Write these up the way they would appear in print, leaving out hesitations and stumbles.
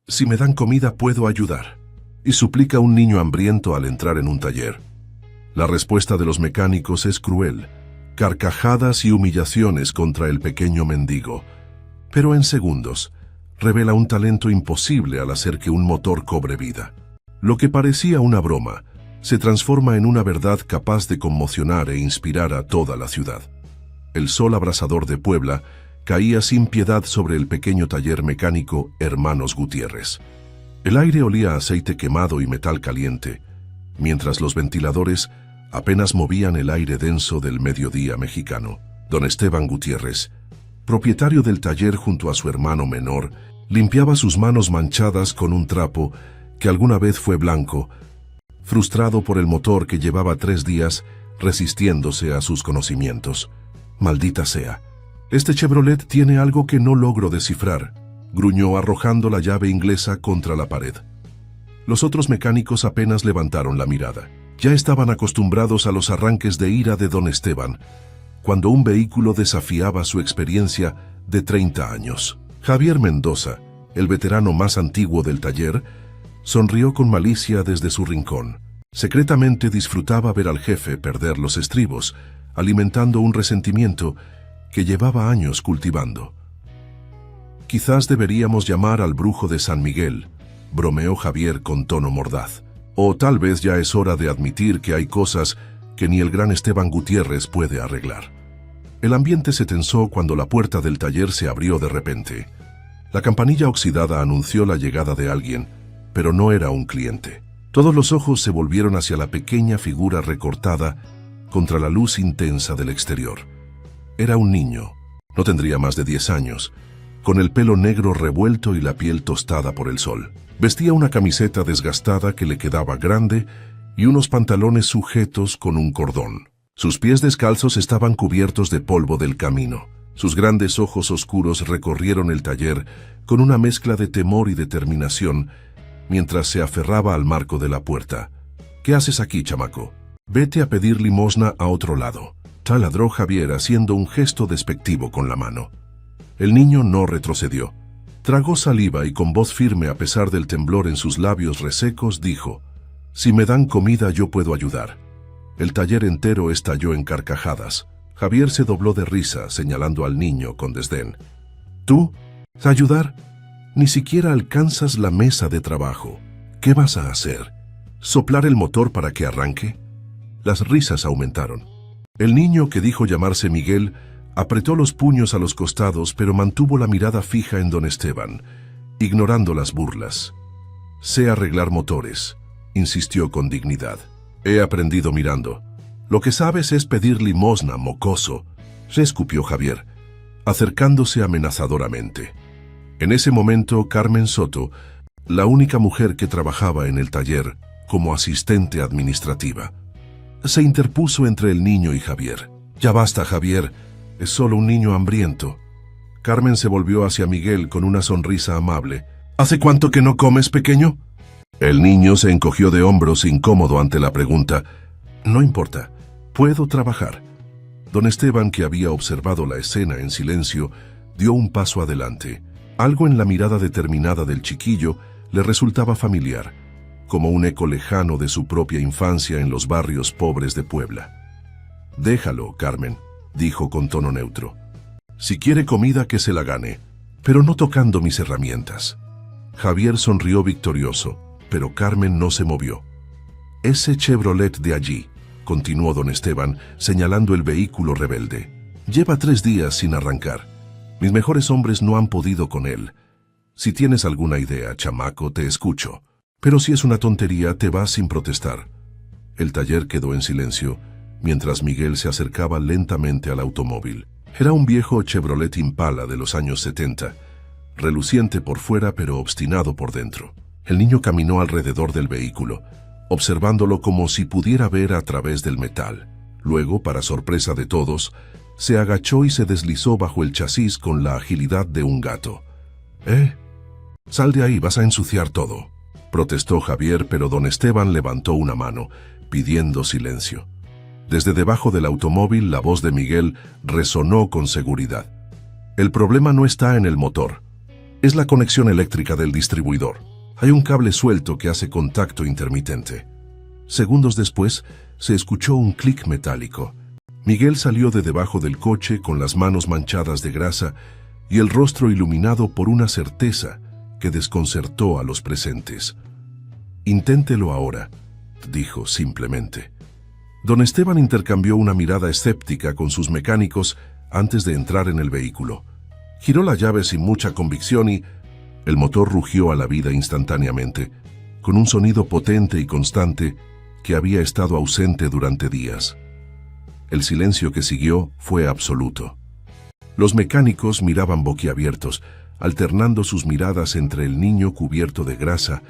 Si me dan comida puedo ayudar. Y suplica un niño hambriento al entrar en un taller. La respuesta de los mecánicos es cruel. Carcajadas y humillaciones contra el pequeño mendigo. Pero en segundos, revela un talento imposible al hacer que un motor cobre vida. Lo que parecía una broma, se transforma en una verdad capaz de conmocionar e inspirar a toda la ciudad. El sol abrasador de Puebla caía sin piedad sobre el pequeño taller mecánico Hermanos Gutiérrez. El aire olía a aceite quemado y metal caliente, mientras los ventiladores apenas movían el aire denso del mediodía mexicano. Don Esteban Gutiérrez, propietario del taller junto a su hermano menor, limpiaba sus manos manchadas con un trapo que alguna vez fue blanco, frustrado por el motor que llevaba 3 días resistiéndose a sus conocimientos. Maldita sea. Este Chevrolet tiene algo que no logro descifrar, gruñó arrojando la llave inglesa contra la pared. Los otros mecánicos apenas levantaron la mirada. Ya estaban acostumbrados a los arranques de ira de don Esteban, cuando un vehículo desafiaba su experiencia de 30 años. Javier Mendoza, el veterano más antiguo del taller, sonrió con malicia desde su rincón. Secretamente disfrutaba ver al jefe perder los estribos, alimentando un resentimiento que llevaba años cultivando. Quizás deberíamos llamar al brujo de San Miguel, bromeó Javier con tono mordaz. O tal vez ya es hora de admitir que hay cosas que ni el gran Esteban Gutiérrez puede arreglar. El ambiente se tensó cuando la puerta del taller se abrió de repente. La campanilla oxidada anunció la llegada de alguien, pero no era un cliente. Todos los ojos se volvieron hacia la pequeña figura recortada contra la luz intensa del exterior. Era un niño, no tendría más de 10 años, con el pelo negro revuelto y la piel tostada por el sol. Vestía una camiseta desgastada que le quedaba grande y unos pantalones sujetos con un cordón. Sus pies descalzos estaban cubiertos de polvo del camino. Sus grandes ojos oscuros recorrieron el taller con una mezcla de temor y determinación mientras se aferraba al marco de la puerta. «¿Qué haces aquí, chamaco? Vete a pedir limosna a otro lado», taladró Javier haciendo un gesto despectivo con la mano. El niño no retrocedió. Tragó saliva y con voz firme a pesar del temblor en sus labios resecos dijo: «Si me dan comida yo puedo ayudar». El taller entero estalló en carcajadas. Javier se dobló de risa, señalando al niño con desdén. «¿Tú? ¿Ayudar? Ni siquiera alcanzas la mesa de trabajo. ¿Qué vas a hacer? ¿Soplar el motor para que arranque?» Las risas aumentaron. El niño, que dijo llamarse Miguel, apretó los puños a los costados, pero mantuvo la mirada fija en don Esteban, ignorando las burlas. «Sé arreglar motores», insistió con dignidad. «He aprendido mirando. Lo que sabes es pedir limosna, mocoso», escupió Javier, acercándose amenazadoramente. En ese momento, Carmen Soto, la única mujer que trabajaba en el taller como asistente administrativa, se interpuso entre el niño y Javier. «Ya basta, Javier. Es solo un niño hambriento». Carmen se volvió hacia Miguel con una sonrisa amable. «¿Hace cuánto que no comes, pequeño?» El niño se encogió de hombros, incómodo ante la pregunta. «No importa. Puedo trabajar». Don Esteban, que había observado la escena en silencio, dio un paso adelante. Algo en la mirada determinada del chiquillo le resultaba familiar, como un eco lejano de su propia infancia en los barrios pobres de Puebla. «Déjalo, Carmen», dijo con tono neutro. «Si quiere comida, que se la gane, pero no tocando mis herramientas». Javier sonrió victorioso, pero Carmen no se movió. «Ese Chevrolet de allí», continuó don Esteban, señalando el vehículo rebelde, «lleva 3 días sin arrancar. Mis mejores hombres no han podido con él. Si tienes alguna idea, chamaco, te escucho. Pero si es una tontería, te vas sin protestar». El taller quedó en silencio, mientras Miguel se acercaba lentamente al automóvil. Era un viejo Chevrolet Impala de los años 70, reluciente por fuera pero obstinado por dentro. El niño caminó alrededor del vehículo, observándolo como si pudiera ver a través del metal. Luego, para sorpresa de todos, se agachó y se deslizó bajo el chasis con la agilidad de un gato. «Sal de ahí, vas a ensuciar todo», protestó Javier, pero don Esteban levantó una mano, pidiendo silencio. Desde debajo del automóvil, la voz de Miguel resonó con seguridad. «El problema no está en el motor. Es la conexión eléctrica del distribuidor. Hay un cable suelto que hace contacto intermitente. Segundos después, se escuchó un clic metálico. Miguel salió de debajo del coche con las manos manchadas de grasa y el rostro iluminado por una certeza que desconcertó a los presentes. «Inténtelo ahora», dijo simplemente. Don Esteban intercambió una mirada escéptica con sus mecánicos antes de entrar en el vehículo. Giró la llave sin mucha convicción y el motor rugió a la vida instantáneamente, con un sonido potente y constante que había estado ausente durante días. El silencio que siguió fue absoluto. Los mecánicos miraban boquiabiertos, alternando sus miradas entre el niño cubierto de grasa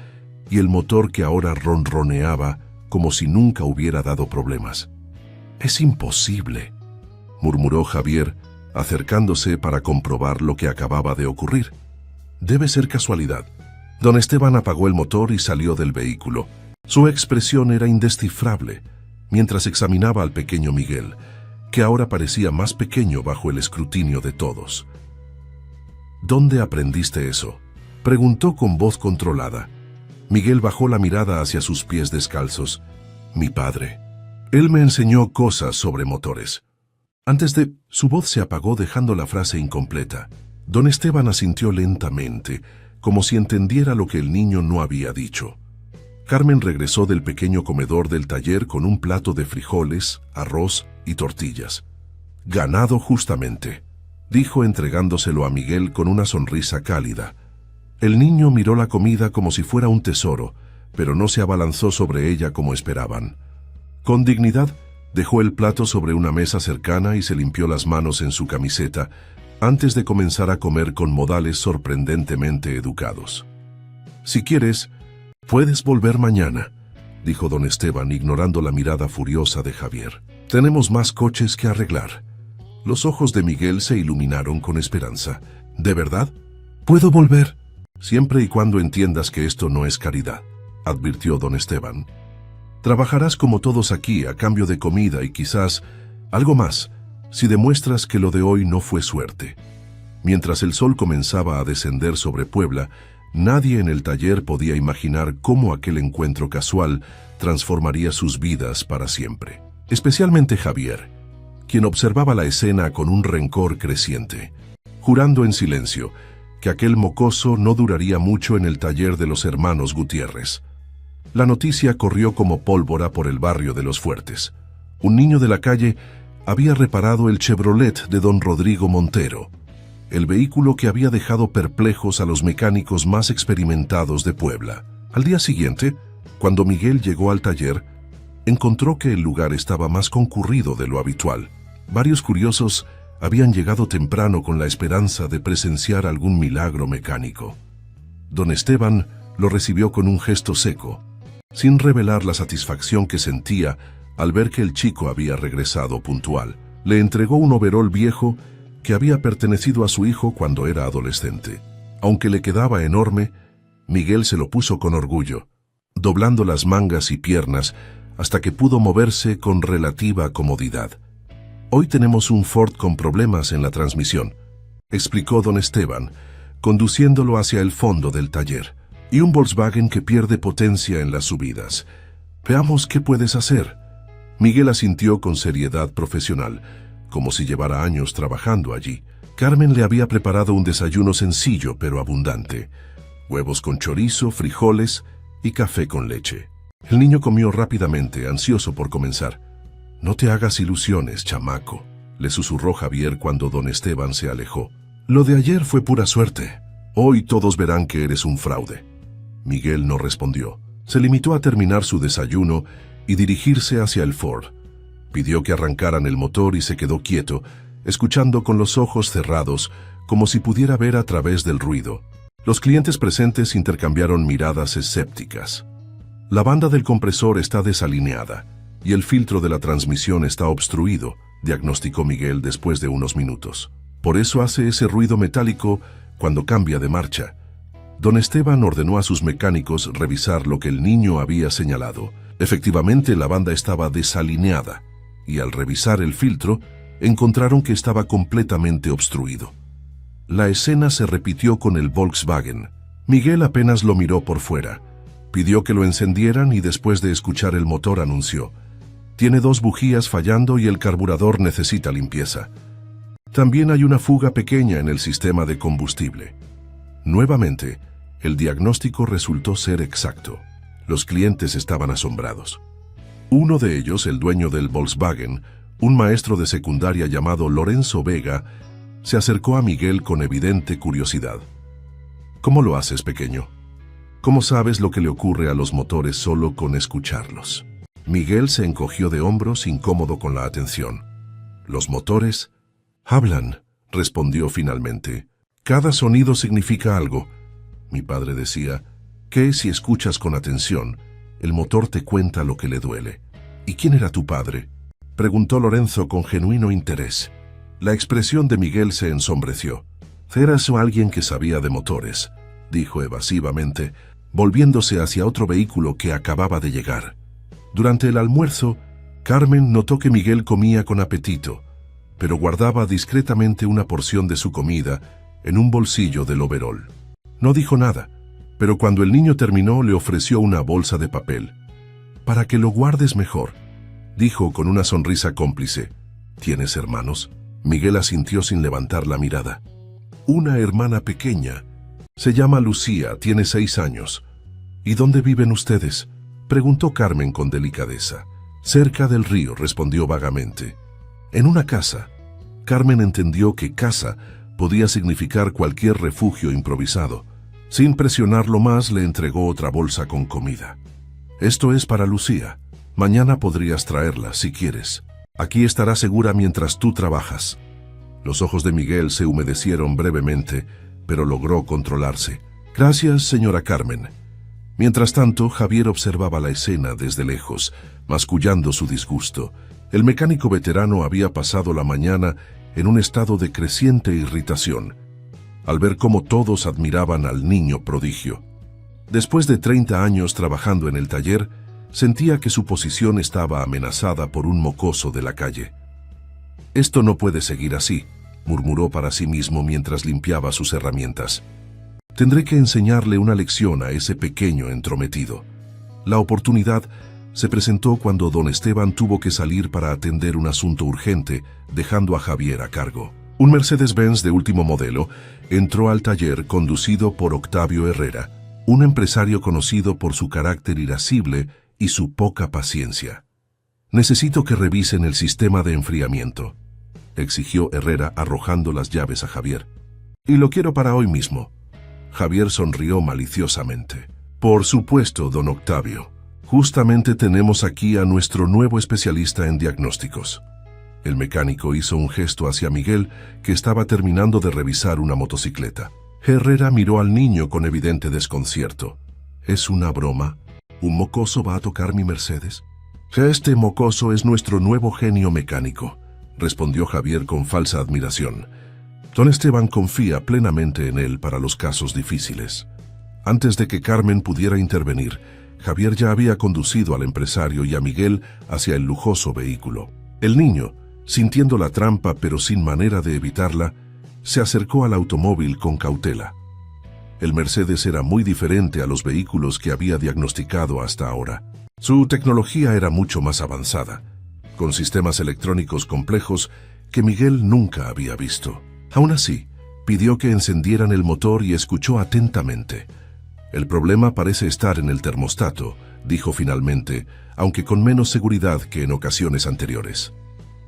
y el motor que ahora ronroneaba como si nunca hubiera dado problemas. «Es imposible», murmuró Javier, acercándose para comprobar lo que acababa de ocurrir. «Debe ser casualidad». Don Esteban apagó el motor y salió del vehículo. Su expresión era indescifrable mientras examinaba al pequeño Miguel, que ahora parecía más pequeño bajo el escrutinio de todos. «¿Dónde aprendiste eso?», preguntó con voz controlada. Miguel bajó la mirada hacia sus pies descalzos. «Mi padre. Él me enseñó cosas sobre motores». Su voz se apagó dejando la frase incompleta. Don Esteban asintió lentamente, como si entendiera lo que el niño no había dicho. Carmen regresó del pequeño comedor del taller con un plato de frijoles, arroz y tortillas. «Ganado justamente», dijo entregándoselo a Miguel con una sonrisa cálida. El niño miró la comida como si fuera un tesoro, pero no se abalanzó sobre ella como esperaban. Con dignidad, dejó el plato sobre una mesa cercana y se limpió las manos en su camiseta antes de comenzar a comer con modales sorprendentemente educados. «Si quieres, puedes volver mañana», dijo don Esteban, ignorando la mirada furiosa de Javier. «Tenemos más coches que arreglar». Los ojos de Miguel se iluminaron con esperanza. «¿De verdad? ¿Puedo volver?» «Siempre y cuando entiendas que esto no es caridad», advirtió don Esteban. «Trabajarás como todos aquí a cambio de comida y quizás algo más, si demuestras que lo de hoy no fue suerte». Mientras el sol comenzaba a descender sobre Puebla, nadie en el taller podía imaginar cómo aquel encuentro casual transformaría sus vidas para siempre. Especialmente Javier, quien observaba la escena con un rencor creciente, jurando en silencio que aquel mocoso no duraría mucho en el taller de los hermanos Gutiérrez. La noticia corrió como pólvora por el barrio de Los Fuertes. Un niño de la calle había reparado el Chevrolet de don Rodrigo Montero, el vehículo que había dejado perplejos a los mecánicos más experimentados de Puebla. Al día siguiente, cuando Miguel llegó al taller, encontró que el lugar estaba más concurrido de lo habitual. Varios curiosos habían llegado temprano con la esperanza de presenciar algún milagro mecánico. Don Esteban lo recibió con un gesto seco, sin revelar la satisfacción que sentía al ver que el chico había regresado puntual. Le entregó un overol viejo que había pertenecido a su hijo cuando era adolescente. Aunque le quedaba enorme, Miguel se lo puso con orgullo, doblando las mangas y piernas hasta que pudo moverse con relativa comodidad. «Hoy tenemos un Ford con problemas en la transmisión», explicó don Esteban, conduciéndolo hacia el fondo del taller, «y un Volkswagen que pierde potencia en las subidas. Veamos qué puedes hacer». Miguel asintió con seriedad profesional, como si llevara años trabajando allí. Carmen le había preparado un desayuno sencillo pero abundante: huevos con chorizo, frijoles y café con leche. El niño comió rápidamente, ansioso por comenzar. «No te hagas ilusiones, chamaco», le susurró Javier cuando don Esteban se alejó. «Lo de ayer fue pura suerte. Hoy todos verán que eres un fraude». Miguel no respondió. Se limitó a terminar su desayuno y dirigirse hacia el Ford. Pidió que arrancaran el motor y se quedó quieto, escuchando con los ojos cerrados, como si pudiera ver a través del ruido. Los clientes presentes intercambiaron miradas escépticas. «La banda del compresor está desalineada y el filtro de la transmisión está obstruido», diagnosticó Miguel después de unos minutos. «Por eso hace ese ruido metálico cuando cambia de marcha». Don Esteban ordenó a sus mecánicos revisar lo que el niño había señalado. Efectivamente, la banda estaba desalineada y al revisar el filtro, encontraron que estaba completamente obstruido. La escena se repitió con el Volkswagen. Miguel apenas lo miró por fuera. Pidió que lo encendieran y después de escuchar el motor anunció: «Tiene 2 bujías fallando y el carburador necesita limpieza. También hay una fuga pequeña en el sistema de combustible». Nuevamente, el diagnóstico resultó ser exacto. Los clientes estaban asombrados. Uno de ellos, el dueño del Volkswagen, un maestro de secundaria llamado Lorenzo Vega, se acercó a Miguel con evidente curiosidad. «¿Cómo lo haces, pequeño? ¿Cómo sabes lo que le ocurre a los motores solo con escucharlos?» Miguel se encogió de hombros, incómodo con la atención. «Los motores hablan», respondió finalmente. «Cada sonido significa algo. Mi padre decía que si escuchas con atención, el motor te cuenta lo que le duele». «¿Y quién era tu padre?», preguntó Lorenzo con genuino interés. La expresión de Miguel se ensombreció. «Era alguien que sabía de motores», dijo evasivamente, volviéndose hacia otro vehículo que acababa de llegar. Durante el almuerzo, Carmen notó que Miguel comía con apetito, pero guardaba discretamente una porción de su comida en un bolsillo del overol. No dijo nada, pero cuando el niño terminó le ofreció una bolsa de papel. «Para que lo guardes mejor», dijo con una sonrisa cómplice. «¿Tienes hermanos?». Miguel asintió sin levantar la mirada. «Una hermana pequeña. Se llama Lucía, tiene 6 años». «¿Y dónde viven ustedes?», preguntó Carmen con delicadeza. «Cerca del río», respondió vagamente. «En una casa». Carmen entendió que casa podía significar cualquier refugio improvisado. Sin presionarlo más, le entregó otra bolsa con comida. «Esto es para Lucía. Mañana podrías traerla si quieres. Aquí estará segura mientras tú trabajas». Los ojos de Miguel se humedecieron brevemente, pero logró controlarse. «Gracias, señora Carmen». Mientras tanto, Javier observaba la escena desde lejos, mascullando su disgusto. El mecánico veterano había pasado la mañana en un estado de creciente irritación, al ver cómo todos admiraban al niño prodigio. Después de 30 años trabajando en el taller, sentía que su posición estaba amenazada por un mocoso de la calle. «Esto no puede seguir así», murmuró para sí mismo mientras limpiaba sus herramientas. «Tendré que enseñarle una lección a ese pequeño entrometido». La oportunidad se presentó cuando don Esteban tuvo que salir para atender un asunto urgente, dejando a Javier a cargo. Un Mercedes-Benz de último modelo entró al taller conducido por Octavio Herrera, un empresario conocido por su carácter irascible y su poca paciencia. «Necesito que revisen el sistema de enfriamiento», exigió Herrera arrojando las llaves a Javier. «Y lo quiero para hoy mismo». Javier sonrió maliciosamente. «Por supuesto, don Octavio. Justamente tenemos aquí a nuestro nuevo especialista en diagnósticos». El mecánico hizo un gesto hacia Miguel, que estaba terminando de revisar una motocicleta. Herrera miró al niño con evidente desconcierto. «¿Es una broma? ¿Un mocoso va a tocar mi Mercedes?». «Este mocoso es nuestro nuevo genio mecánico», respondió Javier con falsa admiración. Don Esteban confía plenamente en él para los casos difíciles. Antes de que Carmen pudiera intervenir, Javier ya había conducido al empresario y a Miguel hacia el lujoso vehículo. El niño, sintiendo la trampa pero sin manera de evitarla, se acercó al automóvil con cautela. El Mercedes era muy diferente a los vehículos que había diagnosticado hasta ahora. Su tecnología era mucho más avanzada, con sistemas electrónicos complejos que Miguel nunca había visto. Aún así, pidió que encendieran el motor y escuchó atentamente. «El problema parece estar en el termostato», dijo finalmente, aunque con menos seguridad que en ocasiones anteriores.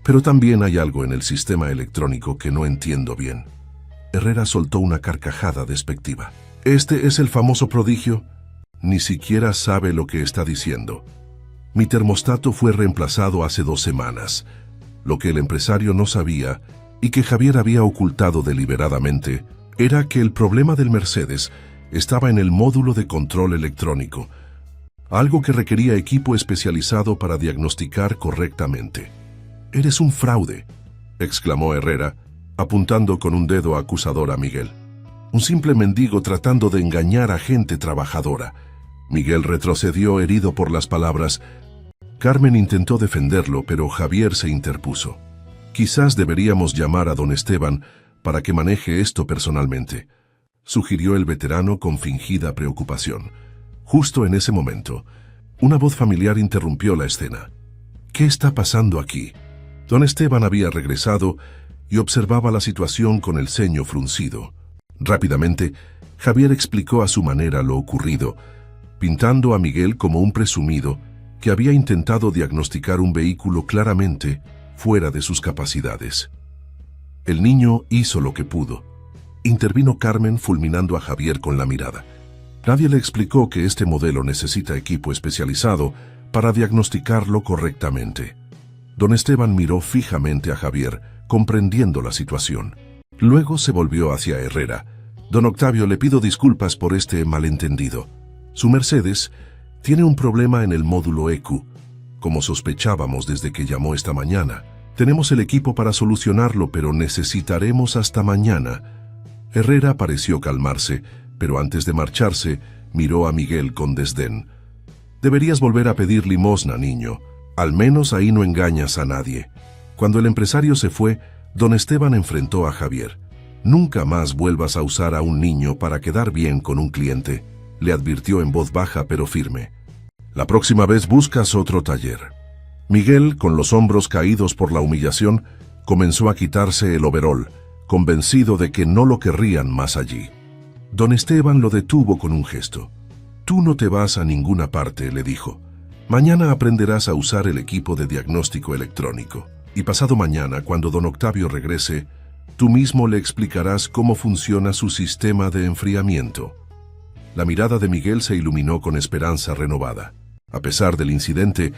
«Pero también hay algo en el sistema electrónico que no entiendo bien». Herrera soltó una carcajada despectiva. «¿Este es el famoso prodigio? Ni siquiera sabe lo que está diciendo. Mi termostato fue reemplazado hace 2 semanas. Lo que el empresario no sabía, y que Javier había ocultado deliberadamente, era que el problema del Mercedes estaba en el módulo de control electrónico, algo que requería equipo especializado para diagnosticar correctamente». «Eres un fraude», exclamó Herrera, apuntando con un dedo acusador a Miguel. «Un simple mendigo tratando de engañar a gente trabajadora». Miguel retrocedió herido por las palabras. Carmen intentó defenderlo, pero Javier se interpuso. «Quizás deberíamos llamar a don Esteban para que maneje esto personalmente, sugirió el veterano con fingida preocupación. Justo en ese momento, una voz familiar interrumpió la escena. ¿Qué está pasando aquí? Don Esteban había regresado y observaba la situación con el ceño fruncido. Rápidamente, Javier explicó a su manera lo ocurrido, pintando a Miguel como un presumido que había intentado diagnosticar un vehículo claramente fuera de sus capacidades. El niño hizo lo que pudo. Intervino Carmen fulminando a Javier con la mirada. Nadie le explicó que este modelo necesita equipo especializado para diagnosticarlo correctamente. Don Esteban miró fijamente a Javier, comprendiendo la situación. Luego se volvió hacia Herrera. Don Octavio, le pido disculpas por este malentendido. Su Mercedes tiene un problema en el módulo EQ, como sospechábamos desde que llamó esta mañana. Tenemos el equipo para solucionarlo, pero necesitaremos hasta mañana. Herrera pareció calmarse, pero antes de marcharse, miró a Miguel con desdén. Deberías volver a pedir limosna, niño. Al menos ahí no engañas a nadie. Cuando el empresario se fue, don Esteban enfrentó a Javier. Nunca más vuelvas a usar a un niño para quedar bien con un cliente, le advirtió en voz baja pero firme. La próxima vez buscas otro taller. Miguel, con los hombros caídos por la humillación, comenzó a quitarse el overol, convencido de que no lo querrían más allí. Don Esteban lo detuvo con un gesto. Tú no te vas a ninguna parte, le dijo. Mañana aprenderás a usar el equipo de diagnóstico electrónico. Y pasado mañana, cuando don Octavio regrese, tú mismo le explicarás cómo funciona su sistema de enfriamiento. La mirada de Miguel se iluminó con esperanza renovada. A pesar del incidente,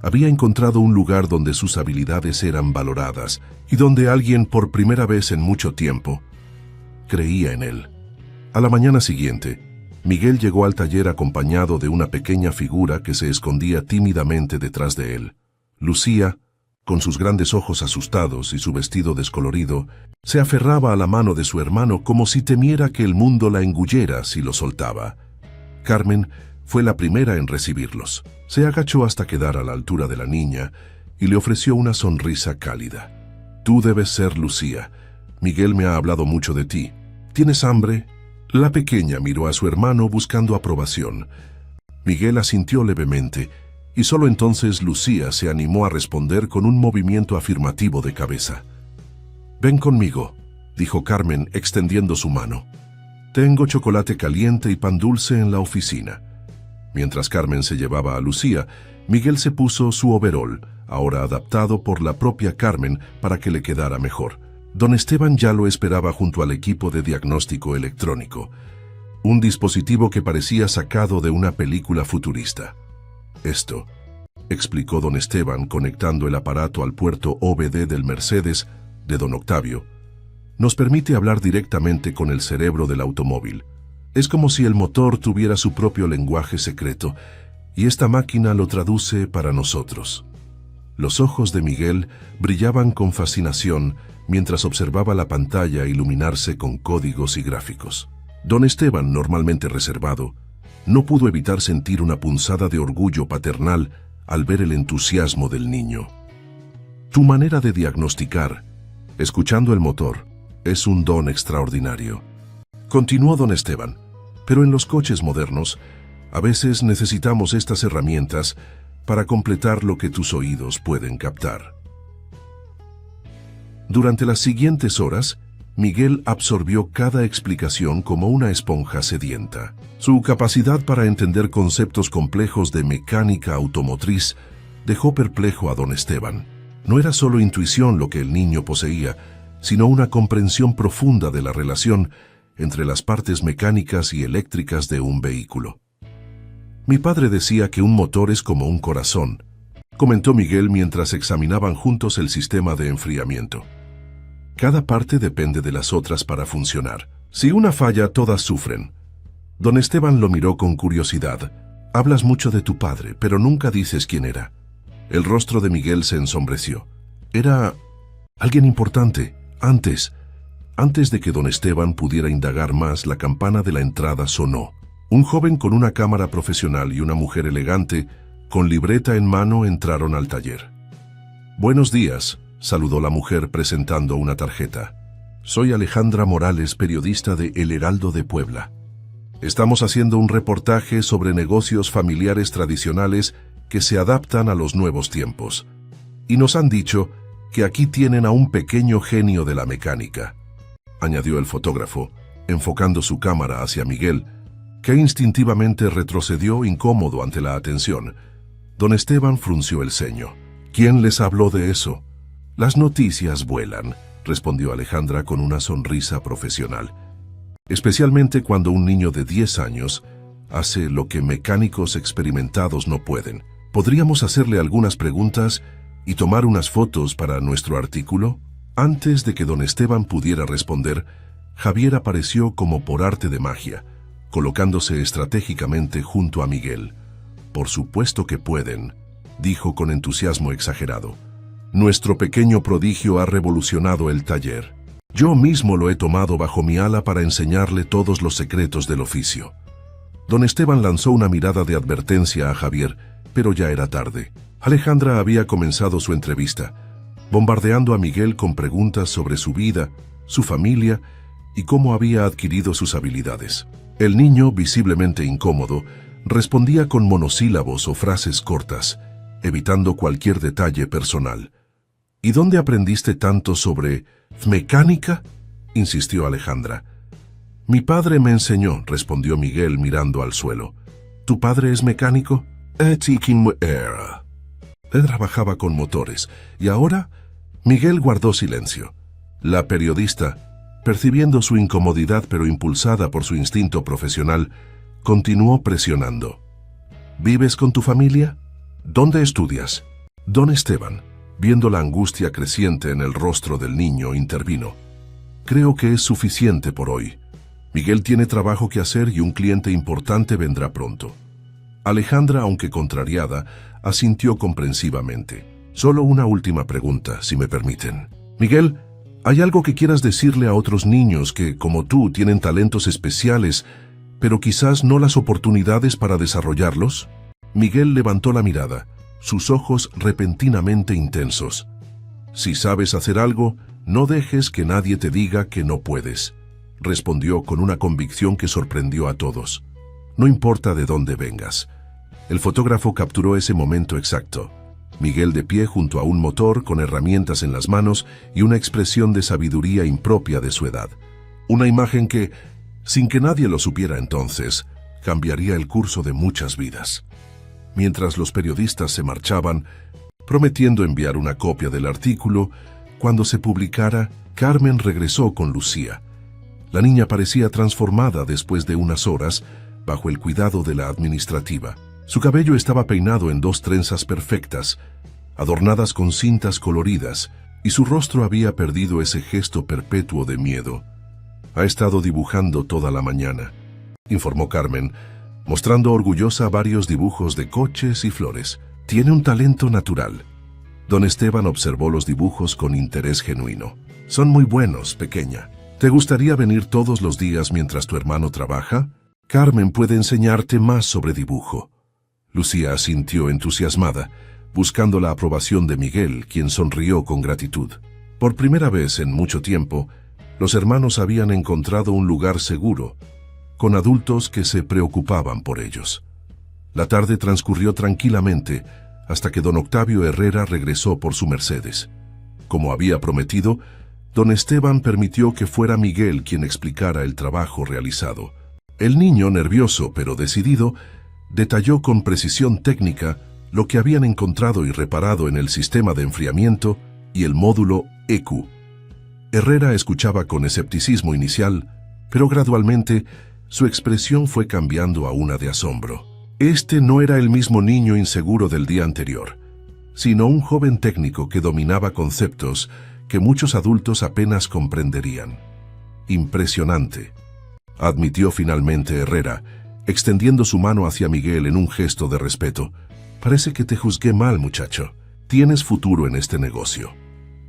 había encontrado un lugar donde sus habilidades eran valoradas y donde alguien, por primera vez en mucho tiempo, creía en él. A la mañana siguiente, Miguel llegó al taller acompañado de una pequeña figura que se escondía tímidamente detrás de él. Lucía, con sus grandes ojos asustados y su vestido descolorido, se aferraba a la mano de su hermano como si temiera que el mundo la engullera si lo soltaba. Carmen fue la primera en recibirlos. Se agachó hasta quedar a la altura de la niña y le ofreció una sonrisa cálida. Tú debes ser Lucía. Miguel me ha hablado mucho de ti. ¿Tienes hambre? La pequeña miró a su hermano buscando aprobación. Miguel asintió levemente y solo entonces Lucía se animó a responder con un movimiento afirmativo de cabeza. Ven conmigo, dijo Carmen extendiendo su mano. Tengo chocolate caliente y pan dulce en la oficina. Mientras Carmen se llevaba a Lucía, Miguel se puso su overol, ahora adaptado por la propia Carmen para que le quedara mejor. Don Esteban ya lo esperaba junto al equipo de diagnóstico electrónico, un dispositivo que parecía sacado de una película futurista. Esto, explicó don Esteban conectando el aparato al puerto OBD del Mercedes de don Octavio, nos permite hablar directamente con el cerebro del automóvil. Es como si el motor tuviera su propio lenguaje secreto y esta máquina lo traduce para nosotros. Los ojos de Miguel brillaban con fascinación mientras observaba la pantalla iluminarse con códigos y gráficos. Don Esteban, normalmente reservado, no pudo evitar sentir una punzada de orgullo paternal al ver el entusiasmo del niño. Tu manera de diagnosticar, escuchando el motor, es un don extraordinario. Continuó don Esteban, pero en los coches modernos, a veces necesitamos estas herramientas para completar lo que tus oídos pueden captar. Durante las siguientes horas, Miguel absorbió cada explicación como una esponja sedienta. Su capacidad para entender conceptos complejos de mecánica automotriz dejó perplejo a don Esteban. No era solo intuición lo que el niño poseía, sino una comprensión profunda de la relación entre las partes mecánicas y eléctricas de un vehículo. Mi padre decía que un motor es como un corazón, comentó Miguel mientras examinaban juntos el sistema de enfriamiento. Cada parte depende de las otras para funcionar. Si una falla, todas sufren. Don Esteban lo miró con curiosidad. Hablas mucho de tu padre, pero nunca dices quién era. El rostro de Miguel se ensombreció. Era alguien importante. Antes de que don Esteban pudiera indagar más, la campana de la entrada sonó. Un joven con una cámara profesional y una mujer elegante, con libreta en mano, entraron al taller. Buenos días, saludó la mujer presentando una tarjeta. Soy Alejandra Morales, periodista de El Heraldo de Puebla. Estamos haciendo un reportaje sobre negocios familiares tradicionales que se adaptan a los nuevos tiempos. Y nos han dicho que aquí tienen a un pequeño genio de la mecánica, añadió el fotógrafo, enfocando su cámara hacia Miguel, que instintivamente retrocedió incómodo ante la atención. Don Esteban frunció el ceño. ¿Quién les habló de eso? Las noticias vuelan, respondió Alejandra con una sonrisa profesional. Especialmente cuando un niño de 10 años hace lo que mecánicos experimentados no pueden. ¿Podríamos hacerle algunas preguntas y tomar unas fotos para nuestro artículo? Antes de que don Esteban pudiera responder, Javier apareció como por arte de magia, colocándose estratégicamente junto a Miguel. Por supuesto que pueden, dijo con entusiasmo exagerado. Nuestro pequeño prodigio ha revolucionado el taller. Yo mismo lo he tomado bajo mi ala para enseñarle todos los secretos del oficio. Don Esteban lanzó una mirada de advertencia a Javier, pero ya era tarde. Alejandra había comenzado su entrevista, bombardeando a Miguel con preguntas sobre su vida, su familia y cómo había adquirido sus habilidades. El niño, visiblemente incómodo, respondía con monosílabos o frases cortas, evitando cualquier detalle personal. ¿Y dónde aprendiste tanto sobre mecánica?, insistió Alejandra. Mi padre me enseñó, respondió Miguel mirando al suelo. ¿Tu padre es mecánico? Él trabajaba con motores, y ahora Miguel guardó silencio. La periodista, percibiendo su incomodidad pero impulsada por su instinto profesional, continuó presionando. ¿Vives con tu familia? ¿Dónde estudias? Don Esteban, viendo la angustia creciente en el rostro del niño, intervino. Creo que es suficiente por hoy. Miguel tiene trabajo que hacer y un cliente importante vendrá pronto. Alejandra, aunque contrariada, asintió comprensivamente. Solo una última pregunta, si me permiten. Miguel, ¿hay algo que quieras decirle a otros niños que, como tú, tienen talentos especiales, pero quizás no las oportunidades para desarrollarlos? Miguel levantó la mirada, sus ojos repentinamente intensos. Si sabes hacer algo, no dejes que nadie te diga que no puedes, respondió con una convicción que sorprendió a todos. No importa de dónde vengas. El fotógrafo capturó ese momento exacto. Miguel de pie junto a un motor con herramientas en las manos y una expresión de sabiduría impropia de su edad. Una imagen que, sin que nadie lo supiera entonces, cambiaría el curso de muchas vidas. Mientras los periodistas se marchaban, prometiendo enviar una copia del artículo, cuando se publicara, Carmen regresó con Lucía. La niña parecía transformada después de unas horas, bajo el cuidado de la administrativa. Su cabello estaba peinado en 2 trenzas perfectas, adornadas con cintas coloridas, y su rostro había perdido ese gesto perpetuo de miedo. Ha estado dibujando toda la mañana, informó Carmen, mostrando orgullosa varios dibujos de coches y flores. Tiene un talento natural. Don Esteban observó los dibujos con interés genuino. Son muy buenos, pequeña. ¿Te gustaría venir todos los días mientras tu hermano trabaja? Carmen puede enseñarte más sobre dibujo. Lucía asintió entusiasmada, buscando la aprobación de Miguel, quien sonrió con gratitud. Por primera vez en mucho tiempo, los hermanos habían encontrado un lugar seguro, con adultos que se preocupaban por ellos. La tarde transcurrió tranquilamente hasta que don Octavio Herrera regresó por su Mercedes. Como había prometido, don Esteban permitió que fuera Miguel quien explicara el trabajo realizado. El niño, nervioso pero decidido, detalló con precisión técnica lo que habían encontrado y reparado en el sistema de enfriamiento y el módulo EQ. Herrera escuchaba con escepticismo inicial, pero gradualmente su expresión fue cambiando a una de asombro. Este no era el mismo niño inseguro del día anterior, sino un joven técnico que dominaba conceptos que muchos adultos apenas comprenderían. Impresionante, admitió finalmente Herrera, extendiendo su mano hacia Miguel en un gesto de respeto. Parece que te juzgué mal, muchacho. Tienes futuro en este negocio.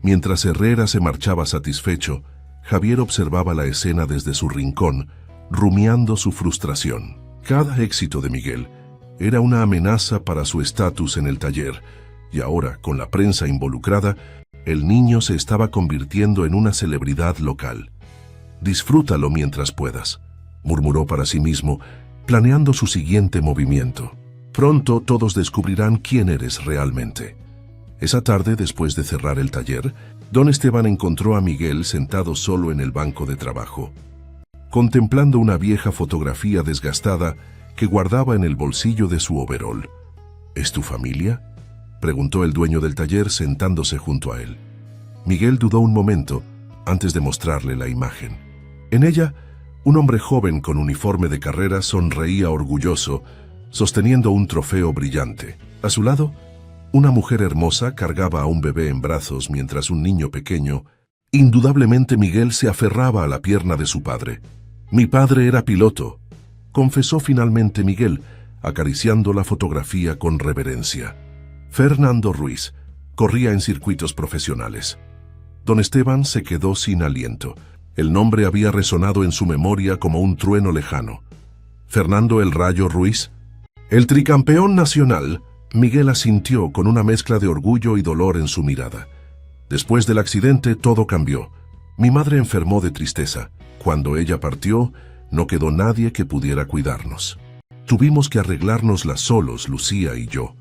Mientras Herrera se marchaba satisfecho, Javier observaba la escena desde su rincón, rumiando su frustración. Cada éxito de Miguel era una amenaza para su estatus en el taller, y ahora, con la prensa involucrada, El niño se estaba convirtiendo en una celebridad local. «Disfrútalo mientras puedas», murmuró para sí mismo, planeando su siguiente movimiento. «Pronto todos descubrirán quién eres realmente». Esa tarde, después de cerrar el taller, don Esteban encontró a Miguel sentado solo en el banco de trabajo, contemplando una vieja fotografía desgastada que guardaba en el bolsillo de su overol. «¿Es tu familia?», preguntó el dueño del taller sentándose junto a él. Miguel dudó un momento antes de mostrarle la imagen. En ella, un hombre joven con uniforme de carrera sonreía orgulloso, sosteniendo un trofeo brillante. A su lado, una mujer hermosa cargaba a un bebé en brazos mientras un niño pequeño, indudablemente Miguel, se aferraba a la pierna de su padre. «Mi padre era piloto», confesó finalmente Miguel, acariciando la fotografía con reverencia. Fernando Ruiz corría en circuitos profesionales. Don Esteban se quedó sin aliento. El nombre había resonado en su memoria como un trueno lejano. «¿Fernando el Rayo Ruiz?» «El tricampeón nacional», Miguel asintió con una mezcla de orgullo y dolor en su mirada. «Después del accidente todo cambió. Mi madre enfermó de tristeza. Cuando ella partió, no quedó nadie que pudiera cuidarnos. Tuvimos que arreglárnosla solos, Lucía y yo».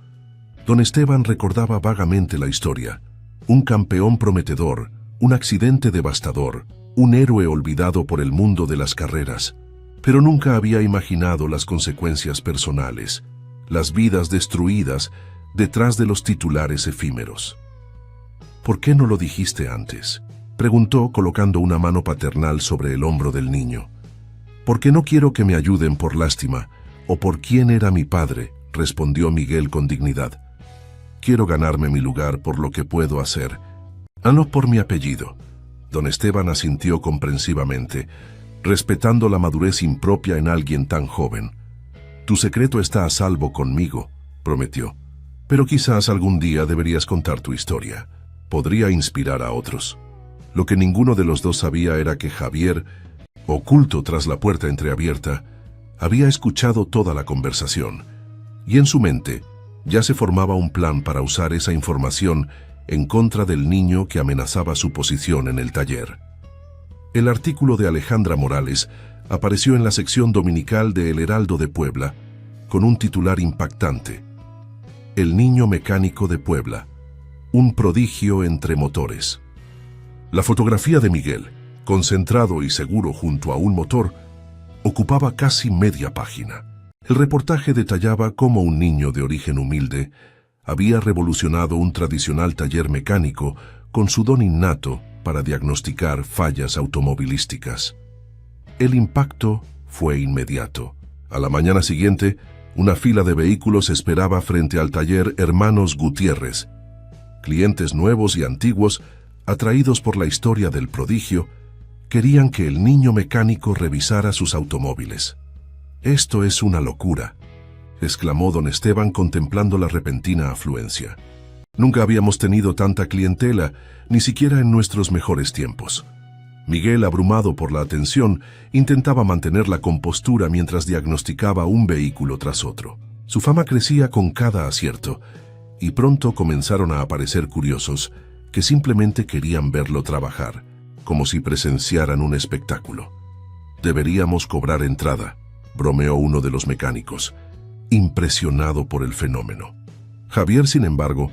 Don Esteban recordaba vagamente la historia. Un campeón prometedor, un accidente devastador, un héroe olvidado por el mundo de las carreras. Pero nunca había imaginado las consecuencias personales, las vidas destruidas detrás de los titulares efímeros. «¿Por qué no lo dijiste antes?», preguntó colocando una mano paternal sobre el hombro del niño. «Porque no quiero que me ayuden por lástima o por quién era mi padre», respondió Miguel con dignidad. «Quiero ganarme mi lugar por lo que puedo hacer, no por mi apellido». Don Esteban asintió comprensivamente, respetando la madurez impropia en alguien tan joven. «Tu secreto está a salvo conmigo», prometió. «Pero quizás algún día deberías contar tu historia. Podría inspirar a otros». Lo que ninguno de los dos sabía era que Javier, oculto tras la puerta entreabierta, había escuchado toda la conversación, y en su mente ya se formaba un plan para usar esa información en contra del niño que amenazaba su posición en el taller. El artículo de Alejandra Morales apareció en la sección dominical de El Heraldo de Puebla, con un titular impactante: «El niño mecánico de Puebla, un prodigio entre motores». La fotografía de Miguel, concentrado y seguro junto a un motor, ocupaba casi media página. El reportaje detallaba cómo un niño de origen humilde había revolucionado un tradicional taller mecánico con su don innato para diagnosticar fallas automovilísticas. El impacto fue inmediato. A la mañana siguiente, una fila de vehículos esperaba frente al taller Hermanos Gutiérrez. Clientes nuevos y antiguos, atraídos por la historia del prodigio, querían que el niño mecánico revisara sus automóviles. «Esto es una locura», exclamó don Esteban contemplando la repentina afluencia. «Nunca habíamos tenido tanta clientela, ni siquiera en nuestros mejores tiempos». Miguel, abrumado por la atención, intentaba mantener la compostura mientras diagnosticaba un vehículo tras otro. Su fama crecía con cada acierto, y pronto comenzaron a aparecer curiosos que simplemente querían verlo trabajar, como si presenciaran un espectáculo. «Deberíamos cobrar entrada», bromeó uno de los mecánicos, impresionado por el fenómeno. Javier, sin embargo,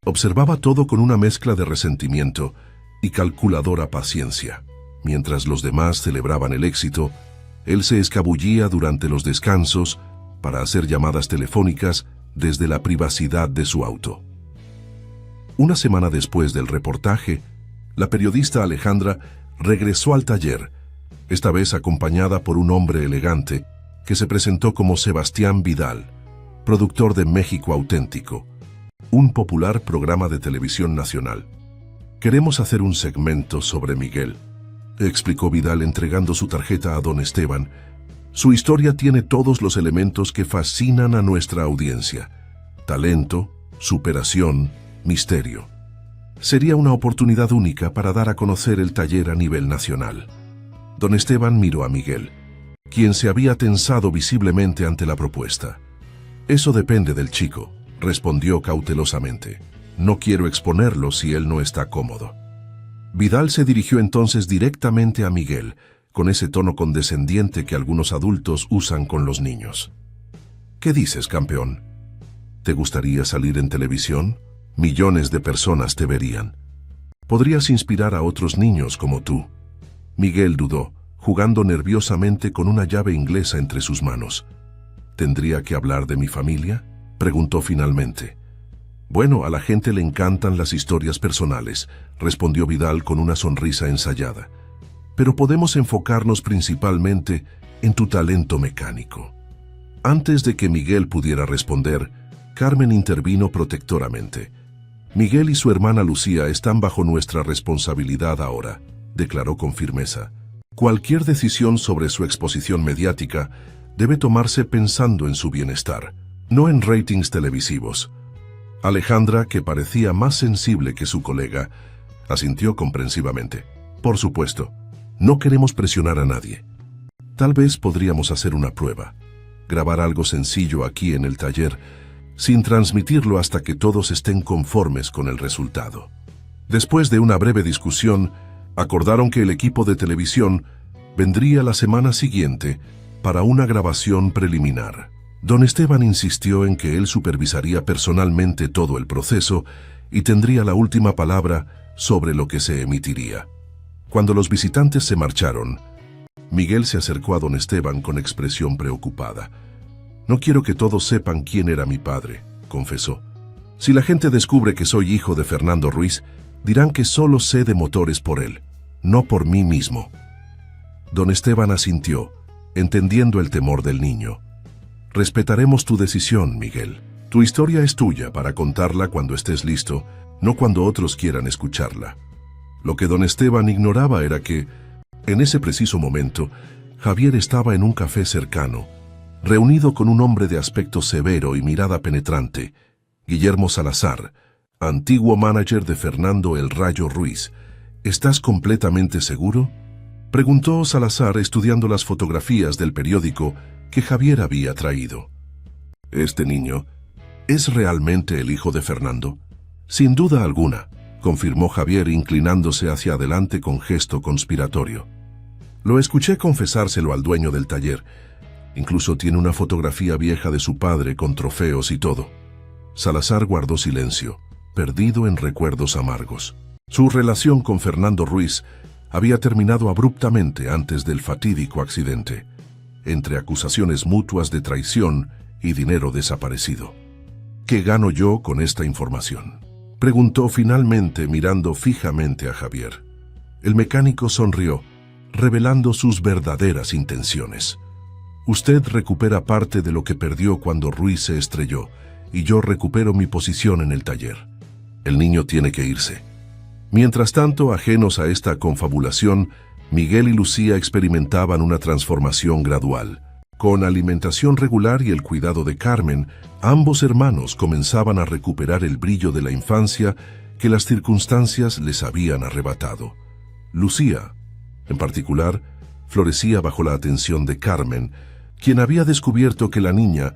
observaba todo con una mezcla de resentimiento y calculadora paciencia. Mientras los demás celebraban el éxito, él se escabullía durante los descansos para hacer llamadas telefónicas desde la privacidad de su auto. Una semana después del reportaje, la periodista Alejandra regresó al taller, esta vez acompañada por un hombre elegante que se presentó como Sebastián Vidal, productor de México Auténtico, un popular programa de televisión nacional. «Queremos hacer un segmento sobre Miguel», explicó Vidal entregando su tarjeta a don Esteban. «Su historia tiene todos los elementos que fascinan a nuestra audiencia: talento, superación, misterio. Sería una oportunidad única para dar a conocer el taller a nivel nacional». Don Esteban miró a Miguel, quien se había tensado visiblemente ante la propuesta. «Eso depende del chico», respondió cautelosamente. No quiero exponerlo si él no está cómodo. Vidal se dirigió entonces directamente a Miguel, con ese tono condescendiente que algunos adultos usan con los niños. ¿Qué dices, campeón? ¿Te gustaría salir en televisión? Millones de personas te verían. Podrías inspirar a otros niños como tú. Miguel dudó, jugando nerviosamente con una llave inglesa entre sus manos. ¿Tendría que hablar de mi familia?, preguntó finalmente. Bueno, a la gente le encantan las historias personales, respondió Vidal con una sonrisa ensayada. Pero podemos enfocarnos principalmente en tu talento mecánico. Antes de que Miguel pudiera responder, Carmen intervino protectoramente. Miguel y su hermana Lucía están bajo nuestra responsabilidad ahora, declaró con firmeza. Cualquier decisión sobre su exposición mediática debe tomarse pensando en su bienestar, no en ratings televisivos. Alejandra, que parecía más sensible que su colega, asintió comprensivamente. Por supuesto, no queremos presionar a nadie. Tal vez podríamos hacer una prueba, grabar algo sencillo aquí en el taller, sin transmitirlo hasta que todos estén conformes con el resultado. Después de una breve discusión, acordaron que el equipo de televisión vendría la semana siguiente para una grabación preliminar. Don Esteban insistió en que él supervisaría personalmente todo el proceso y tendría la última palabra sobre lo que se emitiría. Cuando los visitantes se marcharon, Miguel se acercó a don Esteban con expresión preocupada. «No quiero que todos sepan quién era mi padre», confesó. «Si la gente descubre que soy hijo de Fernando Ruiz, dirán que solo sé de motores por él, no por mí mismo». Don Esteban asintió, entendiendo el temor del niño. «Respetaremos tu decisión, Miguel. Tu historia es tuya para contarla cuando estés listo, no cuando otros quieran escucharla». Lo que don Esteban ignoraba era que, en ese preciso momento, Javier estaba en un café cercano, reunido con un hombre de aspecto severo y mirada penetrante, Guillermo Salazar, antiguo manager de Fernando El Rayo Ruiz. «¿Estás completamente seguro?», preguntó Salazar estudiando las fotografías del periódico que Javier había traído. «¿Este niño es realmente el hijo de Fernando?». «Sin duda alguna», confirmó Javier inclinándose hacia adelante con gesto conspiratorio. «Lo escuché confesárselo al dueño del taller. Incluso tiene una fotografía vieja de su padre con trofeos y todo». Salazar guardó silencio, perdido en recuerdos amargos. Su relación con Fernando Ruiz había terminado abruptamente antes del fatídico accidente, entre acusaciones mutuas de traición y dinero desaparecido. «¿Qué gano yo con esta información?», preguntó finalmente mirando fijamente a Javier. El mecánico sonrió, revelando sus verdaderas intenciones. «Usted recupera parte de lo que perdió cuando Ruiz se estrelló, y yo recupero mi posición en el taller. El niño tiene que irse». Mientras tanto, ajenos a esta confabulación, Miguel y Lucía experimentaban una transformación gradual. Con alimentación regular y el cuidado de Carmen, ambos hermanos comenzaban a recuperar el brillo de la infancia que las circunstancias les habían arrebatado. Lucía, en particular, florecía bajo la atención de Carmen, quien había descubierto que la niña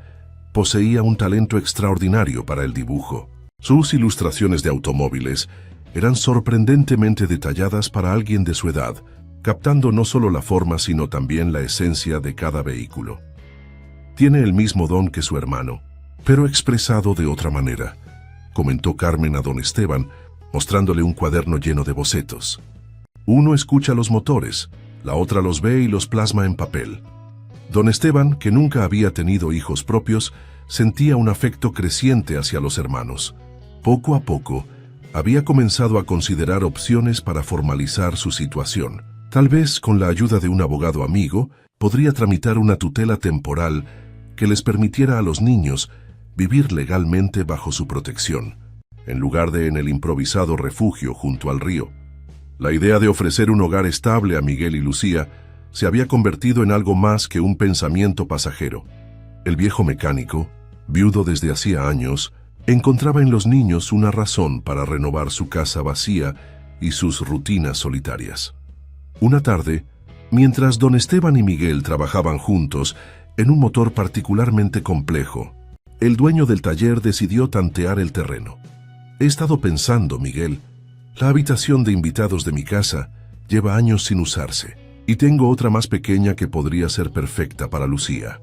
poseía un talento extraordinario para el dibujo. Sus ilustraciones de automóviles eran sorprendentemente detalladas para alguien de su edad, captando no solo la forma sino también la esencia de cada vehículo. «Tiene el mismo don que su hermano, pero expresado de otra manera», comentó Carmen a don Esteban, mostrándole un cuaderno lleno de bocetos. «Uno escucha los motores, la otra los ve y los plasma en papel». Don Esteban, que nunca había tenido hijos propios, sentía un afecto creciente hacia los hermanos. Poco a poco, había comenzado a considerar opciones para formalizar su situación. Tal vez, con la ayuda de un abogado amigo, podría tramitar una tutela temporal que les permitiera a los niños vivir legalmente bajo su protección, en lugar de en el improvisado refugio junto al río. La idea de ofrecer un hogar estable a Miguel y Lucía se había convertido en algo más que un pensamiento pasajero. El viejo mecánico, viudo desde hacía años, encontraba en los niños una razón para renovar su casa vacía y sus rutinas solitarias. Una tarde, mientras don Esteban y Miguel trabajaban juntos en un motor particularmente complejo, el dueño del taller decidió tantear el terreno. He estado pensando, Miguel, la habitación de invitados de mi casa lleva años sin usarse, y tengo otra más pequeña que podría ser perfecta para Lucía.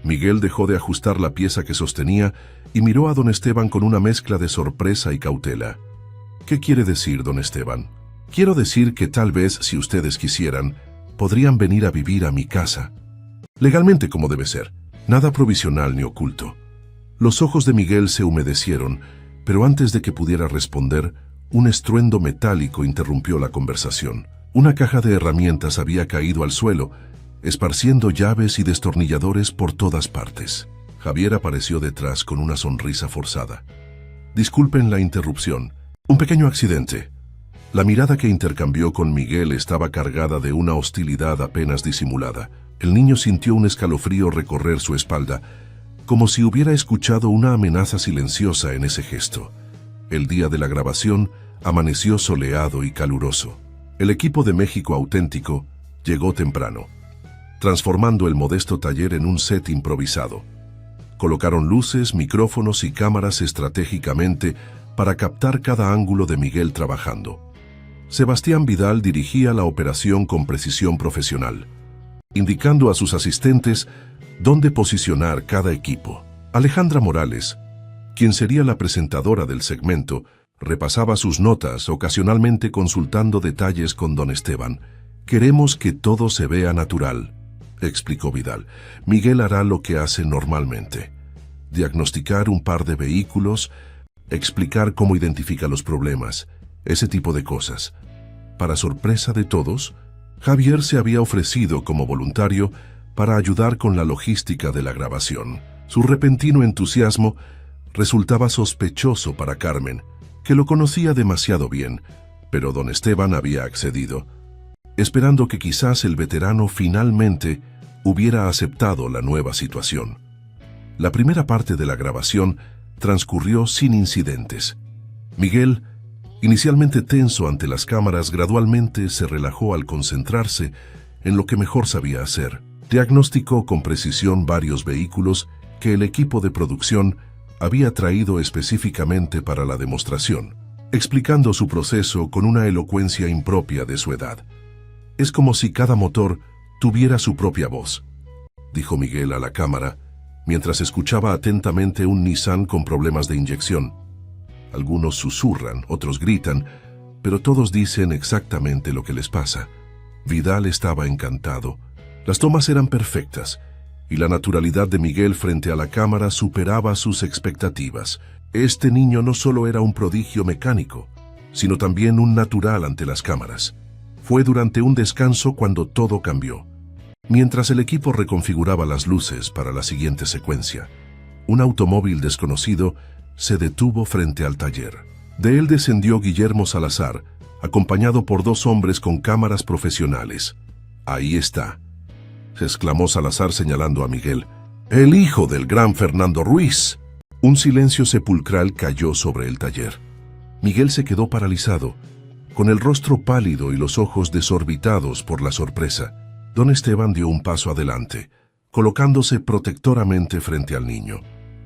Miguel dejó de ajustar la pieza que sostenía y miró a don Esteban con una mezcla de sorpresa y cautela. ¿Qué quiere decir, don Esteban? Quiero decir que tal vez, si ustedes quisieran, podrían venir a vivir a mi casa. Legalmente como debe ser, nada provisional ni oculto. Los ojos de Miguel se humedecieron, pero antes de que pudiera responder, un estruendo metálico interrumpió la conversación. Una caja de herramientas había caído al suelo, esparciendo llaves y destornilladores por todas partes. Javier apareció detrás con una sonrisa forzada. Disculpen la interrupción. Un pequeño accidente. La mirada que intercambió con Miguel estaba cargada de una hostilidad apenas disimulada. El niño sintió un escalofrío recorrer su espalda, como si hubiera escuchado una amenaza silenciosa en ese gesto. El día de la grabación amaneció soleado y caluroso. El equipo de México Auténtico llegó temprano, transformando el modesto taller en un set improvisado. Colocaron luces, micrófonos y cámaras estratégicamente para captar cada ángulo de Miguel trabajando. Sebastián Vidal dirigía la operación con precisión profesional, indicando a sus asistentes dónde posicionar cada equipo. Alejandra Morales, quien sería la presentadora del segmento, repasaba sus notas, ocasionalmente consultando detalles con don Esteban. «Queremos que todo se vea natural», explicó Vidal. «Miguel hará lo que hace normalmente: diagnosticar un par de vehículos, explicar cómo identifica los problemas, ese tipo de cosas». Para sorpresa de todos, Javier se había ofrecido como voluntario para ayudar con la logística de la grabación. Su repentino entusiasmo resultaba sospechoso para Carmen, que lo conocía demasiado bien, pero don Esteban había accedido, esperando que quizás el veterano finalmente hubiera aceptado la nueva situación. La primera parte de la grabación transcurrió sin incidentes. Miguel, inicialmente tenso ante las cámaras, gradualmente se relajó al concentrarse en lo que mejor sabía hacer. Diagnosticó con precisión varios vehículos que el equipo de producción había traído específicamente para la demostración, explicando su proceso con una elocuencia impropia de su edad. «Es como si cada motor tuviera su propia voz», dijo Miguel a la cámara, mientras escuchaba atentamente un Nissan con problemas de inyección. Algunos susurran, otros gritan, pero todos dicen exactamente lo que les pasa. Vidal estaba encantado. Las tomas eran perfectas, y la naturalidad de Miguel frente a la cámara superaba sus expectativas. Este niño no solo era un prodigio mecánico, sino también un natural ante las cámaras. Fue durante un descanso cuando todo cambió. Mientras el equipo reconfiguraba las luces para la siguiente secuencia, un automóvil desconocido se detuvo frente al taller. De él descendió Guillermo Salazar, acompañado por dos hombres con cámaras profesionales. «Ahí está», exclamó Salazar señalando a Miguel. «El hijo del gran Fernando Ruiz». Un silencio sepulcral cayó sobre el taller. Miguel se quedó paralizado, con el rostro pálido y los ojos desorbitados por la sorpresa. Don Esteban dio un paso adelante, colocándose protectoramente frente al niño.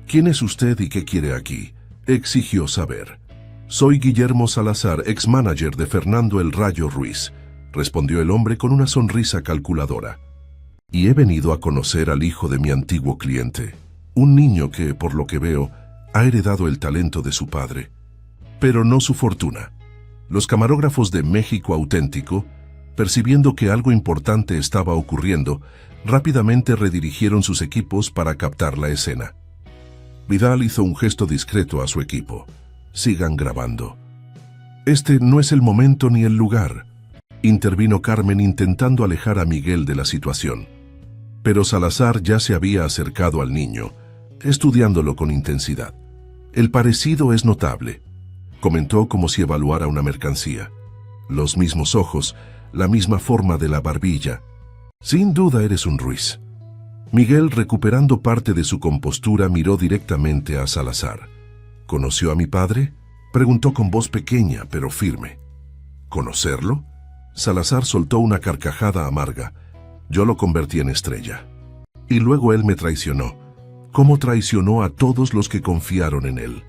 «¿Quién es usted y qué quiere aquí?», exigió saber. «Soy Guillermo Salazar, ex-manager de Fernando el Rayo Ruiz», respondió el hombre con una sonrisa calculadora. «Y he venido a conocer al hijo de mi antiguo cliente, un niño que, por lo que veo, ha heredado el talento de su padre, pero no su fortuna». Los camarógrafos de México Auténtico, percibiendo que algo importante estaba ocurriendo, rápidamente redirigieron sus equipos para captar la escena. Vidal hizo un gesto discreto a su equipo. «Sigan grabando». «Este no es el momento ni el lugar», intervino Carmen intentando alejar a Miguel de la situación. Pero Salazar ya se había acercado al niño, estudiándolo con intensidad. «El parecido es notable», comentó como si evaluara una mercancía. «Los mismos ojos, la misma forma de la barbilla. Sin duda eres un Ruiz». Miguel, recuperando parte de su compostura, miró directamente a Salazar. «¿Conoció a mi padre?», preguntó con voz pequeña pero firme. «¿Conocerlo?». Salazar soltó una carcajada amarga. «Yo lo convertí en estrella. Y luego él me traicionó, como traicionó a todos los que confiaron en él».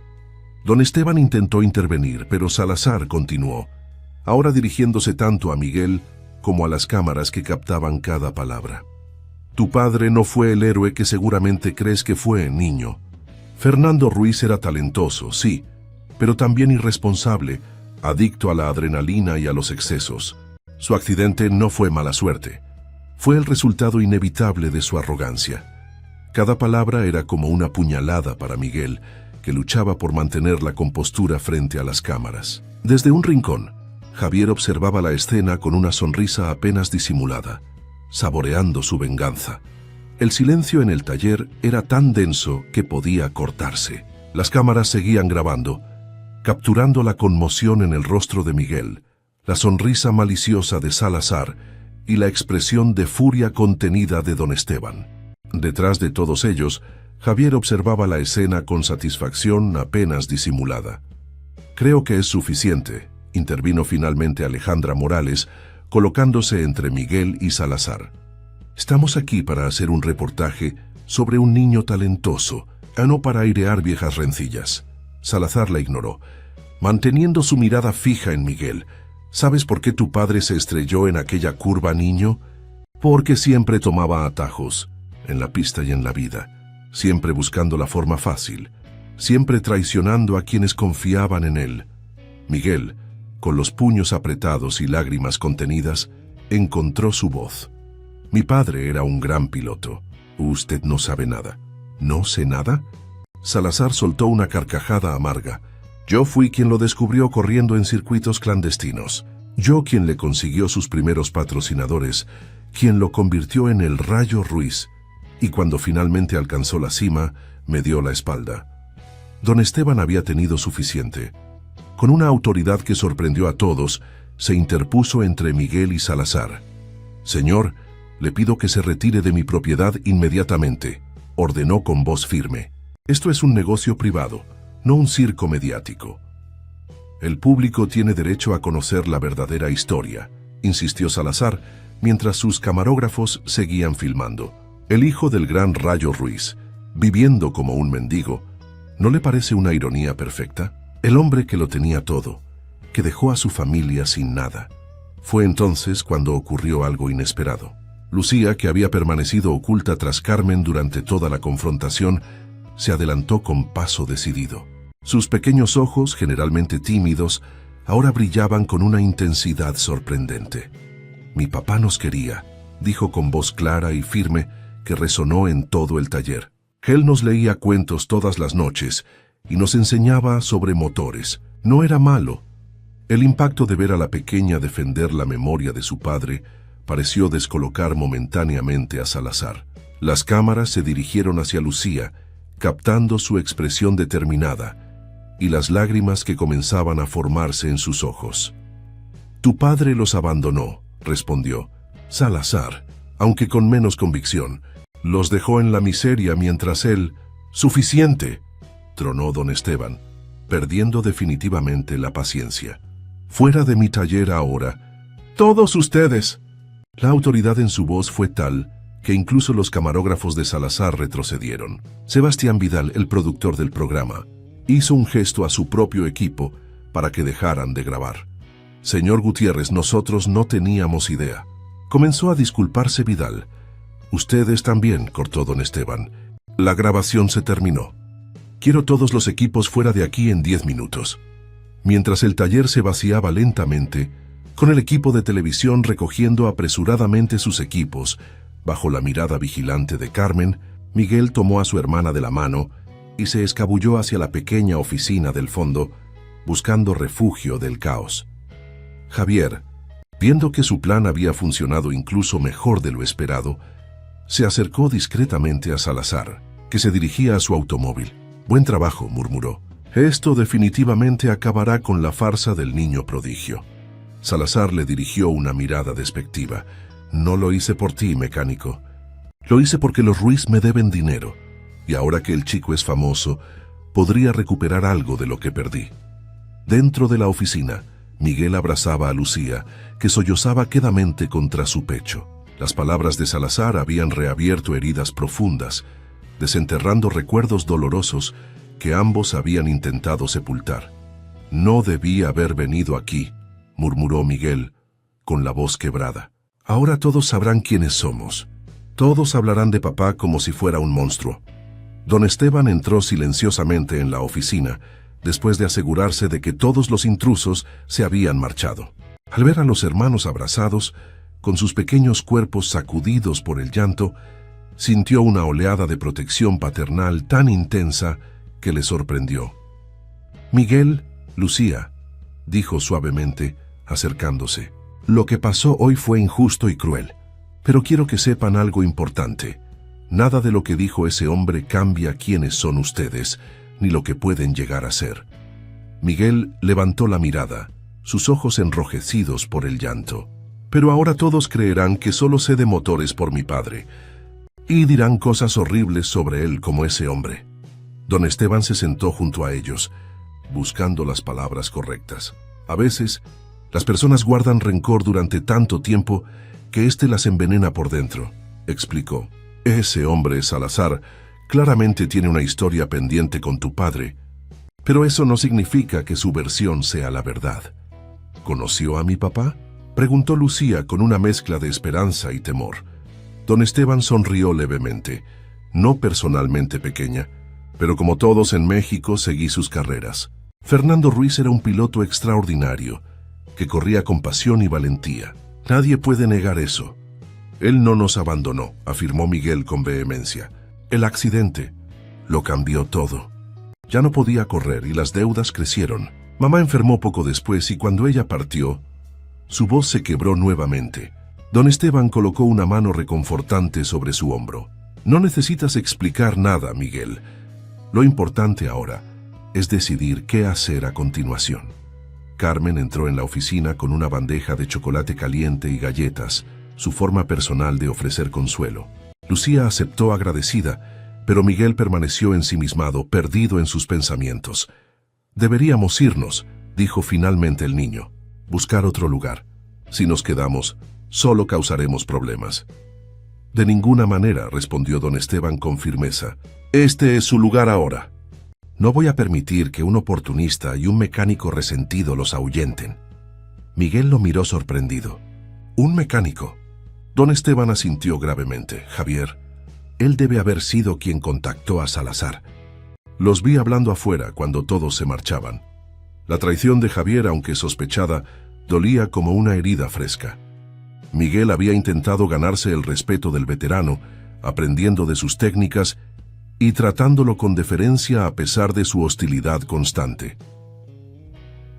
Don Esteban intentó intervenir, pero Salazar continuó, ahora dirigiéndose tanto a Miguel como a las cámaras que captaban cada palabra. Tu padre no fue el héroe que seguramente crees que fue, niño. Fernando Ruiz era talentoso, sí, pero también irresponsable, adicto a la adrenalina y a los excesos. Su accidente no fue mala suerte. Fue el resultado inevitable de su arrogancia. Cada palabra era como una puñalada para Miguel, que luchaba por mantener la compostura frente a las cámaras. Desde un rincón, Javier observaba la escena con una sonrisa apenas disimulada, saboreando su venganza. El silencio en el taller era tan denso que podía cortarse. Las cámaras seguían grabando, capturando la conmoción en el rostro de Miguel, la sonrisa maliciosa de Salazar y la expresión de furia contenida de don Esteban. Detrás de todos ellos, Javier observaba la escena con satisfacción apenas disimulada. Creo que es suficiente, intervino finalmente Alejandra Morales, colocándose entre Miguel y Salazar. Estamos aquí para hacer un reportaje sobre un niño talentoso, no para airear viejas rencillas. Salazar la ignoró, manteniendo su mirada fija en Miguel. ¿Sabes por qué tu padre se estrelló en aquella curva, niño? Porque siempre tomaba atajos, en la pista y en la vida, siempre buscando la forma fácil, siempre traicionando a quienes confiaban en él. Miguel, con los puños apretados y lágrimas contenidas, encontró su voz. Mi padre era un gran piloto. Usted no sabe nada. ¿No sé nada? Salazar soltó una carcajada amarga. Yo fui quien lo descubrió corriendo en circuitos clandestinos. Yo quien le consiguió sus primeros patrocinadores, quien lo convirtió en el Rayo Ruiz. Y cuando finalmente alcanzó la cima, me dio la espalda. Don Esteban había tenido suficiente. Con una autoridad que sorprendió a todos, se interpuso entre Miguel y Salazar. Señor, le pido que se retire de mi propiedad inmediatamente, ordenó con voz firme. Esto es un negocio privado, no un circo mediático. El público tiene derecho a conocer la verdadera historia, insistió Salazar, mientras sus camarógrafos seguían filmando. El hijo del gran Rayo Ruiz, viviendo como un mendigo, ¿no le parece una ironía perfecta? El hombre que lo tenía todo, que dejó a su familia sin nada. Fue entonces cuando ocurrió algo inesperado. Lucía, que había permanecido oculta tras Carmen durante toda la confrontación, se adelantó con paso decidido. Sus pequeños ojos, generalmente tímidos, ahora brillaban con una intensidad sorprendente. Mi papá nos quería, dijo con voz clara y firme que resonó en todo el taller. Él nos leía cuentos todas las noches y nos enseñaba sobre motores. No era malo. El impacto de ver a la pequeña defender la memoria de su padre pareció descolocar momentáneamente a Salazar. Las cámaras se dirigieron hacia Lucía, captando su expresión determinada y las lágrimas que comenzaban a formarse en sus ojos. Tu padre los abandonó, respondió. Salazar, aunque con menos convicción, los dejó en la miseria mientras él... ¡Suficiente!, tronó don Esteban, perdiendo definitivamente la paciencia. Fuera de mi taller ahora. ¡Todos ustedes! La autoridad en su voz fue tal que incluso los camarógrafos de Salazar retrocedieron. Sebastián Vidal, el productor del programa, hizo un gesto a su propio equipo para que dejaran de grabar. Señor Gutiérrez, nosotros no teníamos idea. Comenzó a disculparse Vidal. Ustedes también, cortó don Esteban. La grabación se terminó. Quiero todos los equipos fuera de aquí en 10 minutos. Mientras el taller se vaciaba lentamente, con el equipo de televisión recogiendo apresuradamente sus equipos, bajo la mirada vigilante de Carmen, Miguel tomó a su hermana de la mano y se escabulló hacia la pequeña oficina del fondo, buscando refugio del caos. Javier, viendo que su plan había funcionado incluso mejor de lo esperado, se acercó discretamente a Salazar, que se dirigía a su automóvil. Buen trabajo, murmuró. Esto definitivamente acabará con la farsa del niño prodigio. Salazar le dirigió una mirada despectiva. No lo hice por ti, mecánico. Lo hice porque los Ruiz me deben dinero, y ahora que el chico es famoso, podría recuperar algo de lo que perdí. Dentro de la oficina, Miguel abrazaba a Lucía, que sollozaba quedamente contra su pecho. Las palabras de Salazar habían reabierto heridas profundas, desenterrando recuerdos dolorosos que ambos habían intentado sepultar. «No debí haber venido aquí», murmuró Miguel, con la voz quebrada. «Ahora todos sabrán quiénes somos. Todos hablarán de papá como si fuera un monstruo». Don Esteban entró silenciosamente en la oficina, después de asegurarse de que todos los intrusos se habían marchado. Al ver a los hermanos abrazados, con sus pequeños cuerpos sacudidos por el llanto, sintió una oleada de protección paternal tan intensa que le sorprendió. «Miguel, Lucía», dijo suavemente, acercándose, «lo que pasó hoy fue injusto y cruel, pero quiero que sepan algo importante. Nada de lo que dijo ese hombre cambia quiénes son ustedes, ni lo que pueden llegar a ser». Miguel levantó la mirada, sus ojos enrojecidos por el llanto. «Pero ahora todos creerán que solo sé de motores por mi padre, y dirán cosas horribles sobre él como ese hombre». Don Esteban se sentó junto a ellos, buscando las palabras correctas. A veces, las personas guardan rencor durante tanto tiempo que éste las envenena por dentro, explicó. «Ese hombre, Salazar, claramente tiene una historia pendiente con tu padre, pero eso no significa que su versión sea la verdad». «¿Conoció a mi papá?», preguntó Lucía con una mezcla de esperanza y temor. Don Esteban sonrió levemente. «No personalmente, pequeña, pero como todos en México seguí sus carreras. Fernando Ruiz era un piloto extraordinario, que corría con pasión y valentía. Nadie puede negar eso. Él no nos abandonó», afirmó Miguel con vehemencia. «El accidente lo cambió todo. Ya no podía correr y las deudas crecieron. Mamá enfermó poco después y cuando ella partió, su voz se quebró nuevamente». Don Esteban colocó una mano reconfortante sobre su hombro. «No necesitas explicar nada, Miguel. Lo importante ahora es decidir qué hacer a continuación». Carmen entró en la oficina con una bandeja de chocolate caliente y galletas, su forma personal de ofrecer consuelo. Lucía aceptó agradecida, pero Miguel permaneció ensimismado, perdido en sus pensamientos. «Deberíamos irnos», dijo finalmente el niño. «Buscar otro lugar. Si nos quedamos, solo causaremos problemas». «De ninguna manera», respondió don Esteban con firmeza. «Este es su lugar ahora. No voy a permitir que un oportunista y un mecánico resentido los ahuyenten». Miguel lo miró sorprendido. «¿Un mecánico?». Don Esteban asintió gravemente. «Javier, él debe haber sido quien contactó a Salazar. Los vi hablando afuera cuando todos se marchaban. La traición de Javier, aunque sospechada, dolía como una herida fresca. Miguel había intentado ganarse el respeto del veterano, aprendiendo de sus técnicas y tratándolo con deferencia a pesar de su hostilidad constante».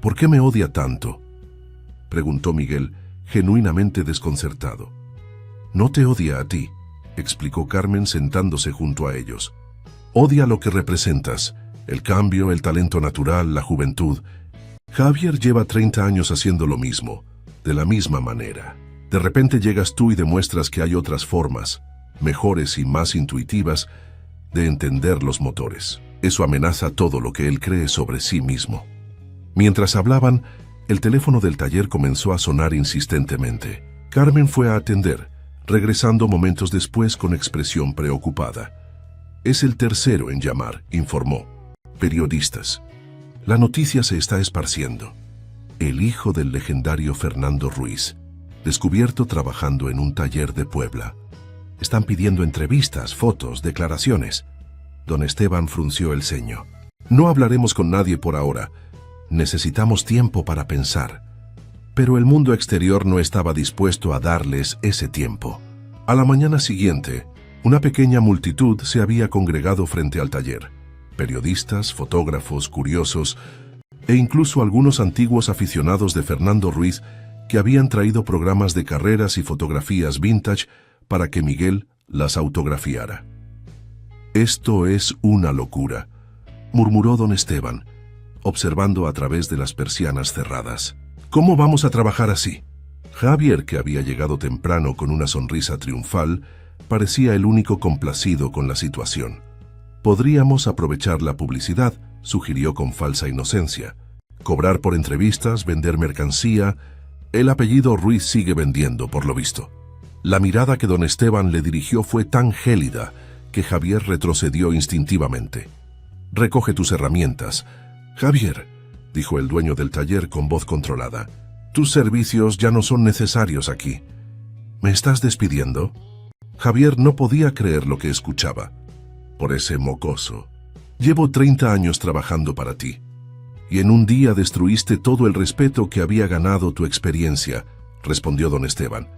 «¿Por qué me odia tanto?», preguntó Miguel, genuinamente desconcertado. «No te odia a ti», explicó Carmen sentándose junto a ellos. «Odia lo que representas, el cambio, el talento natural, la juventud. Javier lleva 30 años haciendo lo mismo, de la misma manera. De repente llegas tú y demuestras que hay otras formas, mejores y más intuitivas, de entender los motores. Eso amenaza todo lo que él cree sobre sí mismo». Mientras hablaban, el teléfono del taller comenzó a sonar insistentemente. Carmen fue a atender, regresando momentos después con expresión preocupada. «Es el tercero en llamar», informó. «Periodistas. La noticia se está esparciendo. El hijo del legendario Fernando Ruiz, descubierto trabajando en un taller de Puebla. Están pidiendo entrevistas, fotos, declaraciones». Don Esteban frunció el ceño. «No hablaremos con nadie por ahora. Necesitamos tiempo para pensar». Pero el mundo exterior no estaba dispuesto a darles ese tiempo. A la mañana siguiente, una pequeña multitud se había congregado frente al taller. Periodistas, fotógrafos, curiosos e incluso algunos antiguos aficionados de Fernando Ruiz que habían traído programas de carreras y fotografías vintage para que Miguel las autografiara. «Esto es una locura», murmuró don Esteban, observando a través de las persianas cerradas. «¿Cómo vamos a trabajar así?». Javier, que había llegado temprano con una sonrisa triunfal, parecía el único complacido con la situación. «Podríamos aprovechar la publicidad», sugirió con falsa inocencia. «Cobrar por entrevistas, vender mercancía. El apellido Ruiz sigue vendiendo, por lo visto». La mirada que don Esteban le dirigió fue tan gélida que Javier retrocedió instintivamente. Recoge tus herramientas. Javier, dijo el dueño del taller con voz controlada, tus servicios ya no son necesarios aquí. ¿Me estás despidiendo? Javier no podía creer lo que escuchaba. Por ese mocoso. Llevo 30 años trabajando para ti. Y en un día destruiste todo el respeto que había ganado tu experiencia, respondió don Esteban.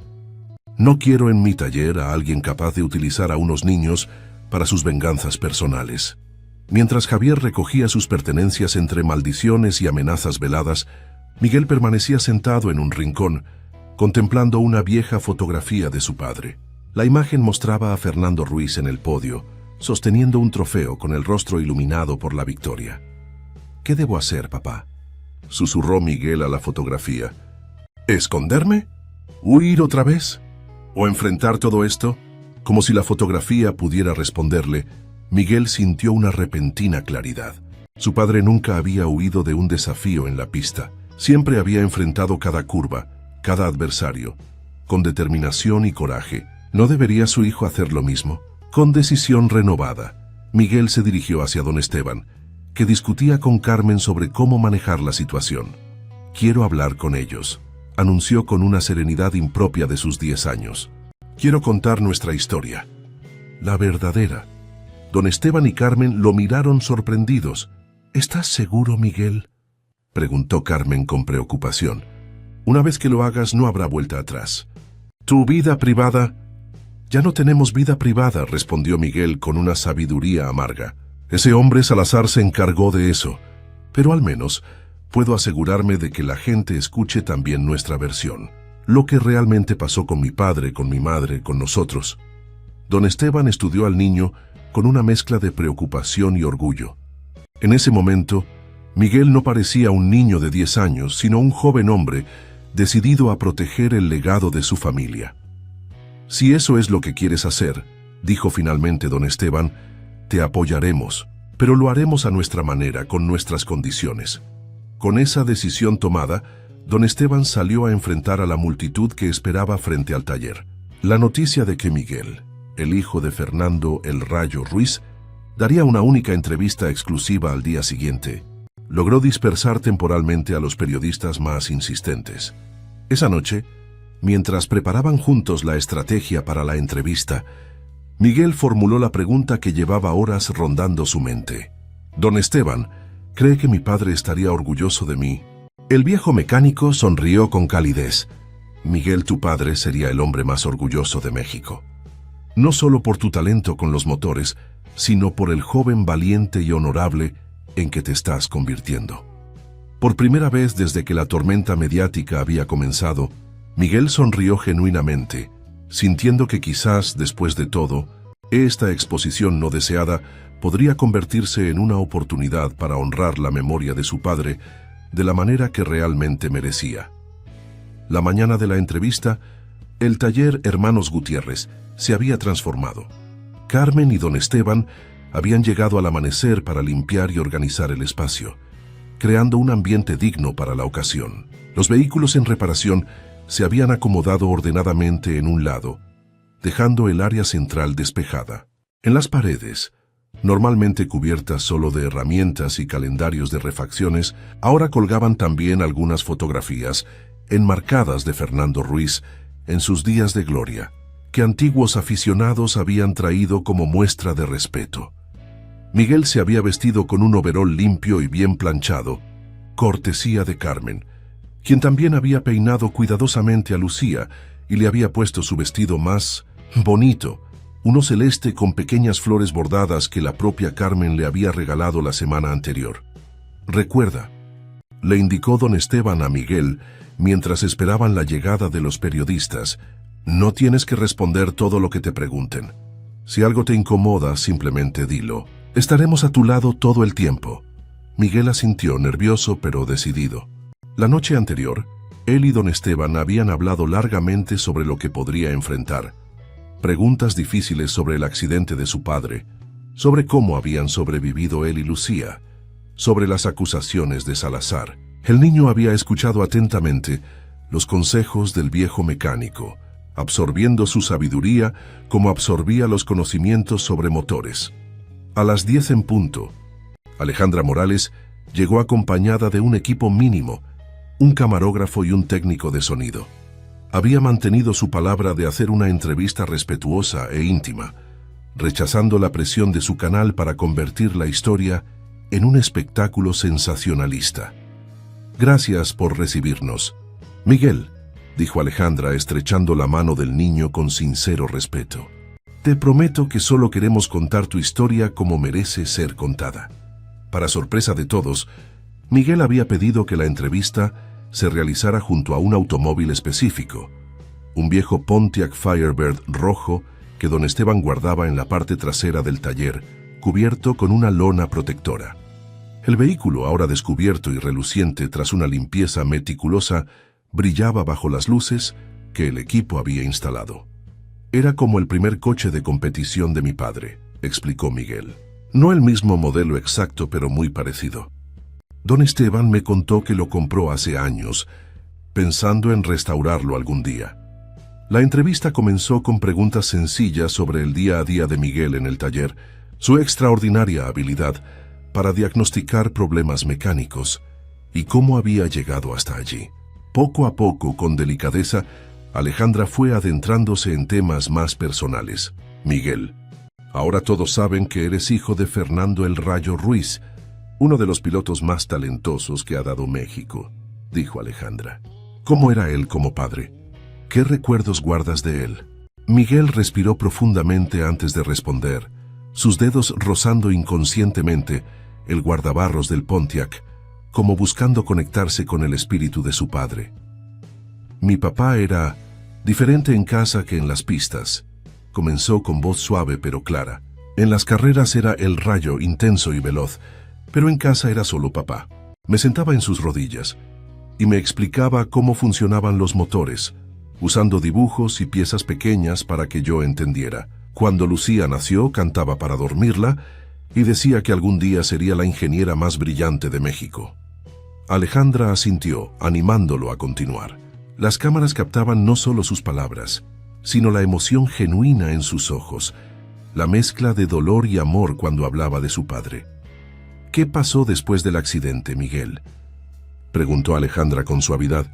No quiero en mi taller a alguien capaz de utilizar a unos niños para sus venganzas personales. Mientras Javier recogía sus pertenencias entre maldiciones y amenazas veladas, Miguel permanecía sentado en un rincón, contemplando una vieja fotografía de su padre. La imagen mostraba a Fernando Ruiz en el podio, sosteniendo un trofeo con el rostro iluminado por la victoria. ¿Qué debo hacer, papá?, susurró Miguel a la fotografía. ¿Esconderme? ¿Huir otra vez? ¿O enfrentar todo esto? Como si la fotografía pudiera responderle, Miguel sintió una repentina claridad. Su padre nunca había huido de un desafío en la pista. Siempre había enfrentado cada curva, cada adversario, con determinación y coraje. ¿No debería su hijo hacer lo mismo? Con decisión renovada, Miguel se dirigió hacia don Esteban, que discutía con Carmen sobre cómo manejar la situación. Quiero hablar con ellos, anunció con una serenidad impropia de sus 10 años. Quiero contar nuestra historia, la verdadera. Don Esteban y Carmen lo miraron sorprendidos. ¿Estás seguro, Miguel?, preguntó Carmen con preocupación. Una vez que lo hagas, no habrá vuelta atrás. ¿Tu vida privada? Ya no tenemos vida privada, respondió Miguel con una sabiduría amarga. Ese hombre Salazar se encargó de eso, pero al menos puedo asegurarme de que la gente escuche también nuestra versión. Lo que realmente pasó con mi padre, con mi madre, con nosotros. Don Esteban estudió al niño con una mezcla de preocupación y orgullo. En ese momento, Miguel no parecía un niño de 10 años, sino un joven hombre decidido a proteger el legado de su familia. Si eso es lo que quieres hacer, dijo finalmente don Esteban, te apoyaremos, pero lo haremos a nuestra manera, con nuestras condiciones. Con esa decisión tomada, don Esteban salió a enfrentar a la multitud que esperaba frente al taller. La noticia de que Miguel, el hijo de Fernando "El Rayo" Ruiz, daría una única entrevista exclusiva al día siguiente, logró dispersar temporalmente a los periodistas más insistentes. Esa noche, mientras preparaban juntos la estrategia para la entrevista, Miguel formuló la pregunta que llevaba horas rondando su mente. Don Esteban, ¿cree que mi padre estaría orgulloso de mí? El viejo mecánico sonrió con calidez. Miguel, tu padre sería el hombre más orgulloso de México. No solo por tu talento con los motores, sino por el joven valiente y honorable en que te estás convirtiendo. Por primera vez desde que la tormenta mediática había comenzado, Miguel sonrió genuinamente, sintiendo que quizás, después de todo, esta exposición no deseada podría convertirse en una oportunidad para honrar la memoria de su padre de la manera que realmente merecía. La mañana de la entrevista, el taller Hermanos Gutiérrez se había transformado. Carmen y don Esteban habían llegado al amanecer para limpiar y organizar el espacio, creando un ambiente digno para la ocasión. Los vehículos en reparación se habían acomodado ordenadamente en un lado, dejando el área central despejada. En las paredes, normalmente cubiertas solo de herramientas y calendarios de refacciones, ahora colgaban también algunas fotografías enmarcadas de Fernando Ruiz en sus días de gloria, que antiguos aficionados habían traído como muestra de respeto. Miguel se había vestido con un overol limpio y bien planchado, cortesía de Carmen, quien también había peinado cuidadosamente a Lucía y le había puesto su vestido más bonito, uno celeste con pequeñas flores bordadas que la propia Carmen le había regalado la semana anterior. Recuerda, le indicó don Esteban a Miguel mientras esperaban la llegada de los periodistas, no tienes que responder todo lo que te pregunten. Si algo te incomoda, simplemente dilo. Estaremos a tu lado todo el tiempo. Miguel asintió, nervioso pero decidido. La noche anterior, él y don Esteban habían hablado largamente sobre lo que podría enfrentar. Preguntas difíciles sobre el accidente de su padre, sobre cómo habían sobrevivido él y Lucía, sobre las acusaciones de Salazar. El niño había escuchado atentamente los consejos del viejo mecánico, absorbiendo su sabiduría como absorbía los conocimientos sobre motores. A las 10 en punto, Alejandra Morales llegó acompañada de un equipo mínimo, un camarógrafo y un técnico de sonido. Había mantenido su palabra de hacer una entrevista respetuosa e íntima, rechazando la presión de su canal para convertir la historia en un espectáculo sensacionalista. «Gracias por recibirnos. Miguel», dijo Alejandra estrechando la mano del niño con sincero respeto. «Te prometo que solo queremos contar tu historia como merece ser contada». Para sorpresa de todos, Miguel había pedido que la entrevista se realizara junto a un automóvil específico, un viejo Pontiac Firebird rojo que don Esteban guardaba en la parte trasera del taller, cubierto con una lona protectora. El vehículo, ahora descubierto y reluciente tras una limpieza meticulosa, brillaba bajo las luces que el equipo había instalado. «Era como el primer coche de competición de mi padre», explicó Miguel. «No el mismo modelo exacto, pero muy parecido. Don Esteban me contó que lo compró hace años, pensando en restaurarlo algún día». La entrevista comenzó con preguntas sencillas sobre el día a día de Miguel en el taller, su extraordinaria habilidad para diagnosticar problemas mecánicos y cómo había llegado hasta allí. Poco a poco, con delicadeza, Alejandra fue adentrándose en temas más personales. «Miguel, ahora todos saben que eres hijo de Fernando El Rayo Ruiz, uno de los pilotos más talentosos que ha dado México», dijo Alejandra. «¿Cómo era él como padre? ¿Qué recuerdos guardas de él?». Miguel respiró profundamente antes de responder, sus dedos rozando inconscientemente el guardabarros del Pontiac, como buscando conectarse con el espíritu de su padre. «Mi papá era diferente en casa que en las pistas», comenzó con voz suave pero clara. «En las carreras era el rayo, intenso y veloz, pero en casa era solo papá. Me sentaba en sus rodillas y me explicaba cómo funcionaban los motores, usando dibujos y piezas pequeñas para que yo entendiera. Cuando Lucía nació, cantaba para dormirla y decía que algún día sería la ingeniera más brillante de México». Alejandra asintió, animándolo a continuar. Las cámaras captaban no solo sus palabras, sino la emoción genuina en sus ojos, la mezcla de dolor y amor cuando hablaba de su padre. «¿Qué pasó después del accidente, Miguel?», preguntó Alejandra con suavidad.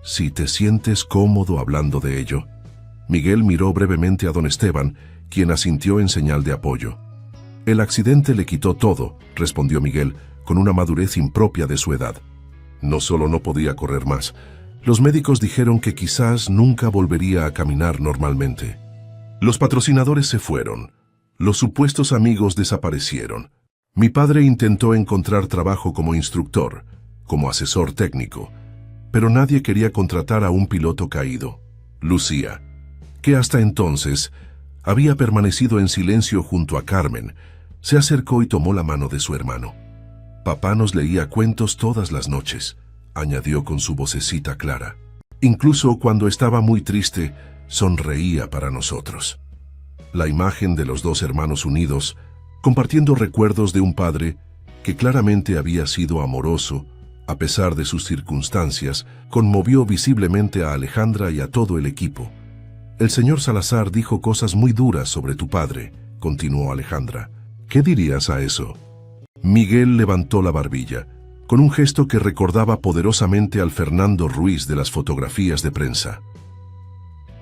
«Si te sientes cómodo hablando de ello». Miguel miró brevemente a don Esteban, quien asintió en señal de apoyo. «El accidente le quitó todo», respondió Miguel, con una madurez impropia de su edad. «No solo no podía correr más, los médicos dijeron que quizás nunca volvería a caminar normalmente. Los patrocinadores se fueron, los supuestos amigos desaparecieron. Mi padre intentó encontrar trabajo como instructor, como asesor técnico, pero nadie quería contratar a un piloto caído. Lucía, que hasta entonces había permanecido en silencio junto a Carmen, se acercó y tomó la mano de su hermano. Papá nos leía cuentos todas las noches», añadió con su vocecita clara. «Incluso cuando estaba muy triste, sonreía para nosotros». La imagen de los dos hermanos unidos, compartiendo recuerdos de un padre que claramente había sido amoroso, a pesar de sus circunstancias, conmovió visiblemente a Alejandra y a todo el equipo. «El señor Salazar dijo cosas muy duras sobre tu padre», continuó Alejandra. «¿Qué dirías a eso?». Miguel levantó la barbilla, con un gesto que recordaba poderosamente al Fernando Ruiz de las fotografías de prensa.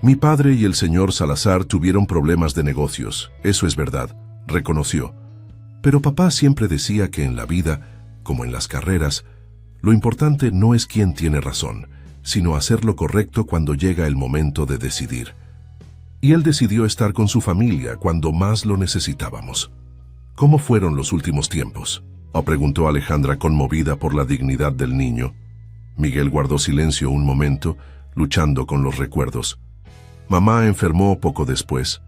«Mi padre y el señor Salazar tuvieron problemas de negocios, eso es verdad», reconoció. «Pero papá siempre decía que en la vida, como en las carreras, lo importante no es quién tiene razón, sino hacer lo correcto cuando llega el momento de decidir. Y él decidió estar con su familia cuando más lo necesitábamos». «¿Cómo fueron los últimos tiempos?», preguntó Alejandra conmovida por la dignidad del niño. Miguel guardó silencio un momento, luchando con los recuerdos. «Mamá enfermó poco después.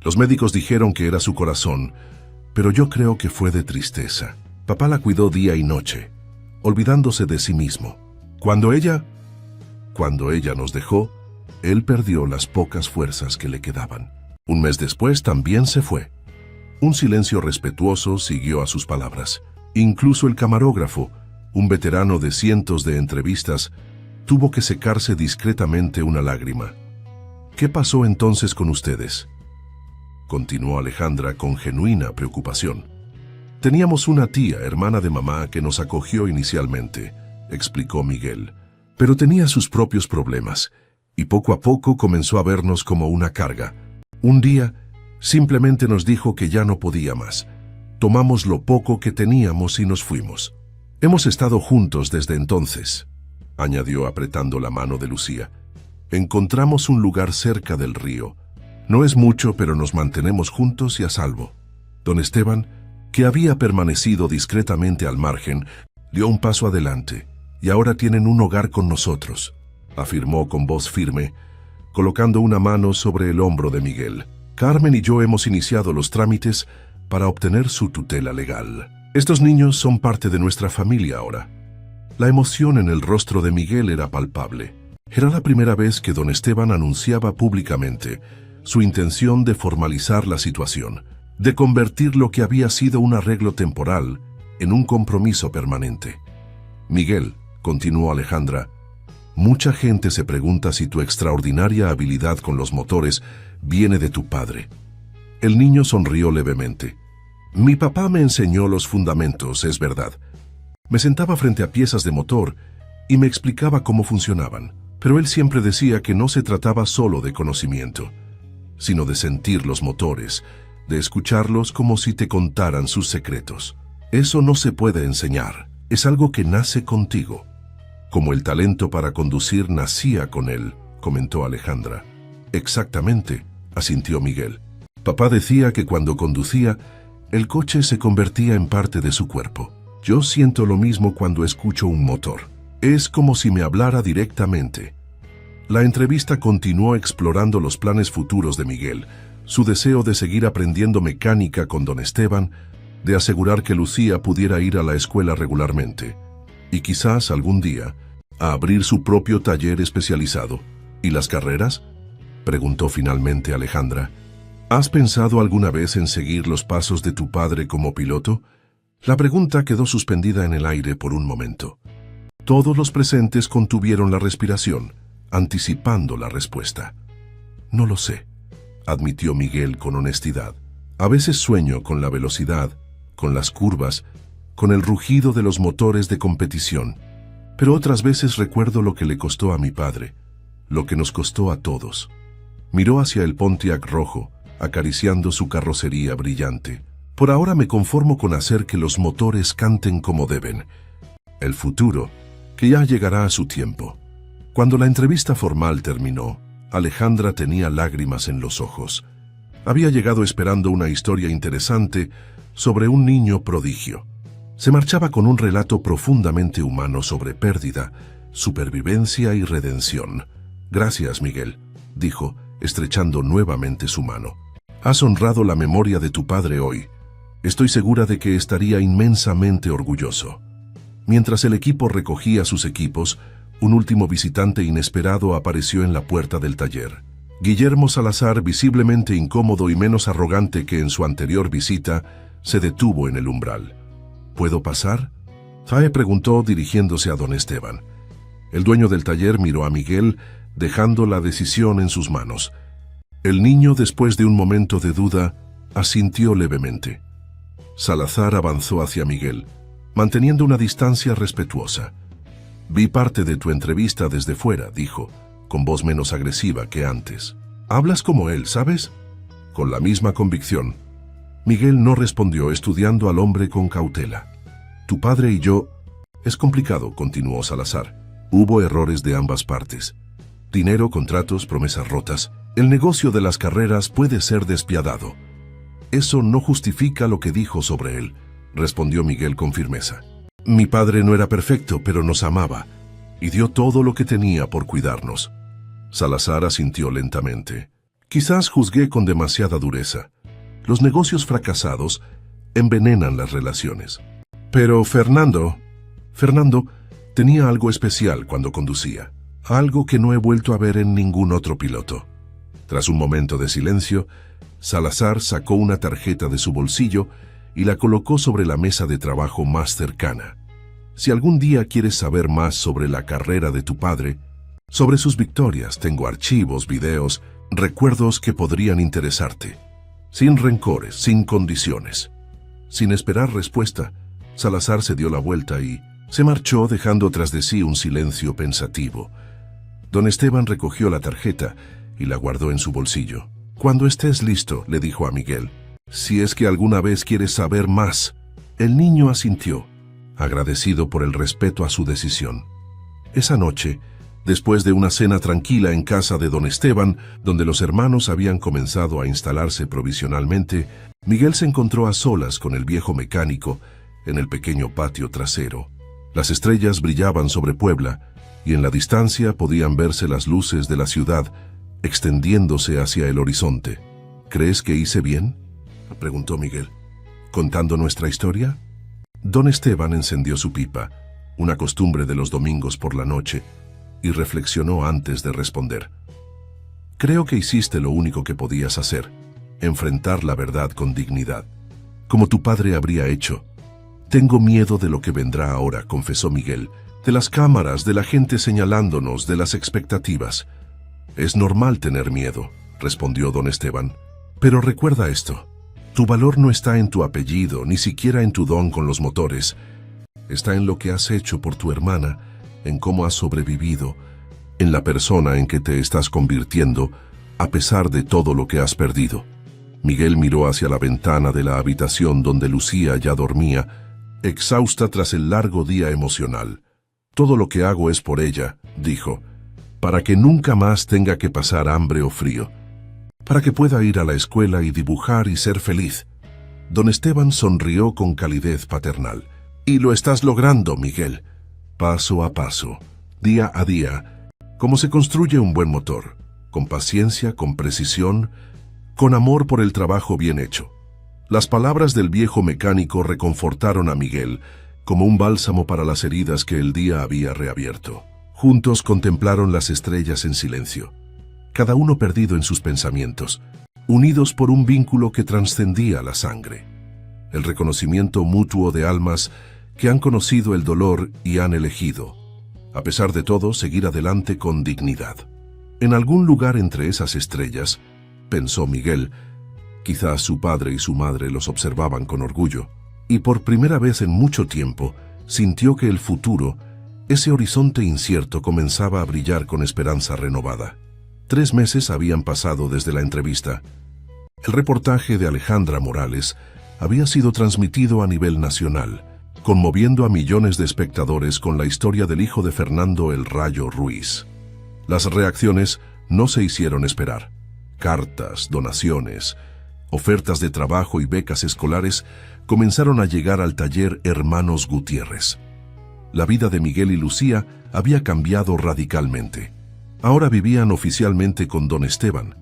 Los médicos dijeron que era su corazón, pero yo creo que fue de tristeza. Papá la cuidó día y noche, olvidándose de sí mismo. Cuando ella nos dejó, él perdió las pocas fuerzas que le quedaban. Un mes después también se fue». Un silencio respetuoso siguió a sus palabras. Incluso el camarógrafo, un veterano de cientos de entrevistas, tuvo que secarse discretamente una lágrima. «¿Qué pasó entonces con ustedes?», continuó Alejandra con genuina preocupación. Teníamos una tía, hermana de mamá, que nos acogió inicialmente, explicó Miguel, pero tenía sus propios problemas, y poco a poco comenzó a vernos como una carga. Un día, simplemente nos dijo que ya no podía más. Tomamos lo poco que teníamos y nos fuimos. Hemos estado juntos desde entonces, añadió apretando la mano de Lucía. Encontramos un lugar cerca del río. No es mucho, pero nos mantenemos juntos y a salvo. Don Esteban, que había permanecido discretamente al margen, dio un paso adelante, y ahora tienen un hogar con nosotros, afirmó con voz firme, colocando una mano sobre el hombro de Miguel. Carmen y yo hemos iniciado los trámites para obtener su tutela legal. Estos niños son parte de nuestra familia ahora. La emoción en el rostro de Miguel era palpable. Era la primera vez que don Esteban anunciaba públicamente su intención de formalizar la situación, de convertir lo que había sido un arreglo temporal en un compromiso permanente. Miguel, continuó Alejandra, mucha gente se pregunta si tu extraordinaria habilidad con los motores viene de tu padre. El niño sonrió levemente. Mi papá me enseñó los fundamentos, es verdad. Me sentaba frente a piezas de motor y me explicaba cómo funcionaban, pero él siempre decía que no se trataba solo de conocimiento, sino de sentir los motores, de escucharlos como si te contaran sus secretos. Eso no se puede enseñar, es algo que nace contigo. Como el talento para conducir nacía con él, comentó Alejandra. Exactamente, asintió Miguel. Papá decía que cuando conducía, el coche se convertía en parte de su cuerpo. Yo siento lo mismo cuando escucho un motor. Es como si me hablara directamente. La entrevista continuó explorando los planes futuros de Miguel, su deseo de seguir aprendiendo mecánica con don Esteban, de asegurar que Lucía pudiera ir a la escuela regularmente, y quizás algún día, a abrir su propio taller especializado. ¿Y las carreras?, preguntó finalmente Alejandra. ¿Has pensado alguna vez en seguir los pasos de tu padre como piloto? La pregunta quedó suspendida en el aire por un momento. Todos los presentes contuvieron la respiración, anticipando la respuesta. No lo sé, admitió Miguel con honestidad. A veces sueño con la velocidad, con las curvas, con el rugido de los motores de competición, pero otras veces recuerdo lo que le costó a mi padre, lo que nos costó a todos. Miró hacia el Pontiac rojo, acariciando su carrocería brillante. Por ahora me conformo con hacer que los motores canten como deben. El futuro, que ya llegará a su tiempo. Cuando la entrevista formal terminó, Alejandra tenía lágrimas en los ojos. Había llegado esperando una historia interesante sobre un niño prodigio. Se marchaba con un relato profundamente humano sobre pérdida, supervivencia y redención. Gracias, Miguel, dijo, estrechando nuevamente su mano. Has honrado la memoria de tu padre hoy. Estoy segura de que estaría inmensamente orgulloso. Mientras el equipo recogía sus equipos, un último visitante inesperado apareció en la puerta del taller. Guillermo Salazar, visiblemente incómodo y menos arrogante que en su anterior visita, se detuvo en el umbral. ¿Puedo pasar?, Fae preguntó dirigiéndose a don Esteban. El dueño del taller miró a Miguel, dejando la decisión en sus manos. El niño, después de un momento de duda, asintió levemente. Salazar avanzó hacia Miguel, manteniendo una distancia respetuosa. Vi parte de tu entrevista desde fuera, dijo, con voz menos agresiva que antes. Hablas como él, ¿sabes? Con la misma convicción. Miguel no respondió, estudiando al hombre con cautela. Tu padre y yo... Es complicado, continuó Salazar. Hubo errores de ambas partes. Dinero, contratos, promesas rotas. El negocio de las carreras puede ser despiadado. Eso no justifica lo que dijo sobre él, respondió Miguel con firmeza. Mi padre no era perfecto, pero nos amaba, y dio todo lo que tenía por cuidarnos. Salazar asintió lentamente. Quizás juzgué con demasiada dureza. Los negocios fracasados envenenan las relaciones. Pero Fernando tenía algo especial cuando conducía, algo que no he vuelto a ver en ningún otro piloto. Tras un momento de silencio, Salazar sacó una tarjeta de su bolsillo y la colocó sobre la mesa de trabajo más cercana. Si algún día quieres saber más sobre la carrera de tu padre, sobre sus victorias, tengo archivos, videos, recuerdos que podrían interesarte. Sin rencores, sin condiciones. Sin esperar respuesta, Salazar se dio la vuelta y se marchó dejando tras de sí un silencio pensativo. Don Esteban recogió la tarjeta y la guardó en su bolsillo. «Cuando estés listo», le dijo a Miguel, «si es que alguna vez quieres saber más». El niño asintió, agradecido por el respeto a su decisión. Esa noche, después de una cena tranquila en casa de don Esteban, donde los hermanos habían comenzado a instalarse provisionalmente, Miguel se encontró a solas con el viejo mecánico en el pequeño patio trasero. Las estrellas brillaban sobre Puebla y en la distancia podían verse las luces de la ciudad extendiéndose hacia el horizonte. «¿Crees que hice bien?», preguntó Miguel. «¿Contando nuestra historia?». Don Esteban encendió su pipa, una costumbre de los domingos por la noche, y reflexionó antes de responder. «Creo que hiciste lo único que podías hacer, enfrentar la verdad con dignidad, como tu padre habría hecho». «Tengo miedo de lo que vendrá ahora», confesó Miguel, «de las cámaras, de la gente señalándonos, de las expectativas». «Es normal tener miedo», respondió don Esteban. «Pero recuerda esto, tu valor no está en tu apellido, ni siquiera en tu don con los motores. Está en lo que has hecho por tu hermana, en cómo has sobrevivido, en la persona en que te estás convirtiendo, a pesar de todo lo que has perdido». Miguel miró hacia la ventana de la habitación donde Lucía ya dormía, exhausta tras el largo día emocional. «Todo lo que hago es por ella», dijo, «para que nunca más tenga que pasar hambre o frío, para que pueda ir a la escuela y dibujar y ser feliz». Don Esteban sonrió con calidez paternal. «Y lo estás logrando, Miguel, paso a paso, día a día, como se construye un buen motor, con paciencia, con precisión, con amor por el trabajo bien hecho». Las palabras del viejo mecánico reconfortaron a Miguel, como un bálsamo para las heridas que el día había reabierto. Juntos contemplaron las estrellas en silencio, cada uno perdido en sus pensamientos, unidos por un vínculo que trascendía la sangre. El reconocimiento mutuo de almas que han conocido el dolor y han elegido, a pesar de todo, seguir adelante con dignidad. En algún lugar entre esas estrellas, pensó Miguel, quizás su padre y su madre los observaban con orgullo, y por primera vez en mucho tiempo sintió que el futuro, ese horizonte incierto, comenzaba a brillar con esperanza renovada. 3 meses habían pasado desde la entrevista. El reportaje de Alejandra Morales había sido transmitido a nivel nacional, conmoviendo a millones de espectadores con la historia del hijo de Fernando El Rayo Ruiz. Las reacciones no se hicieron esperar. Cartas, donaciones, ofertas de trabajo y becas escolares comenzaron a llegar al taller Hermanos Gutiérrez. La vida de Miguel y Lucía había cambiado radicalmente. Ahora vivían oficialmente con don Esteban,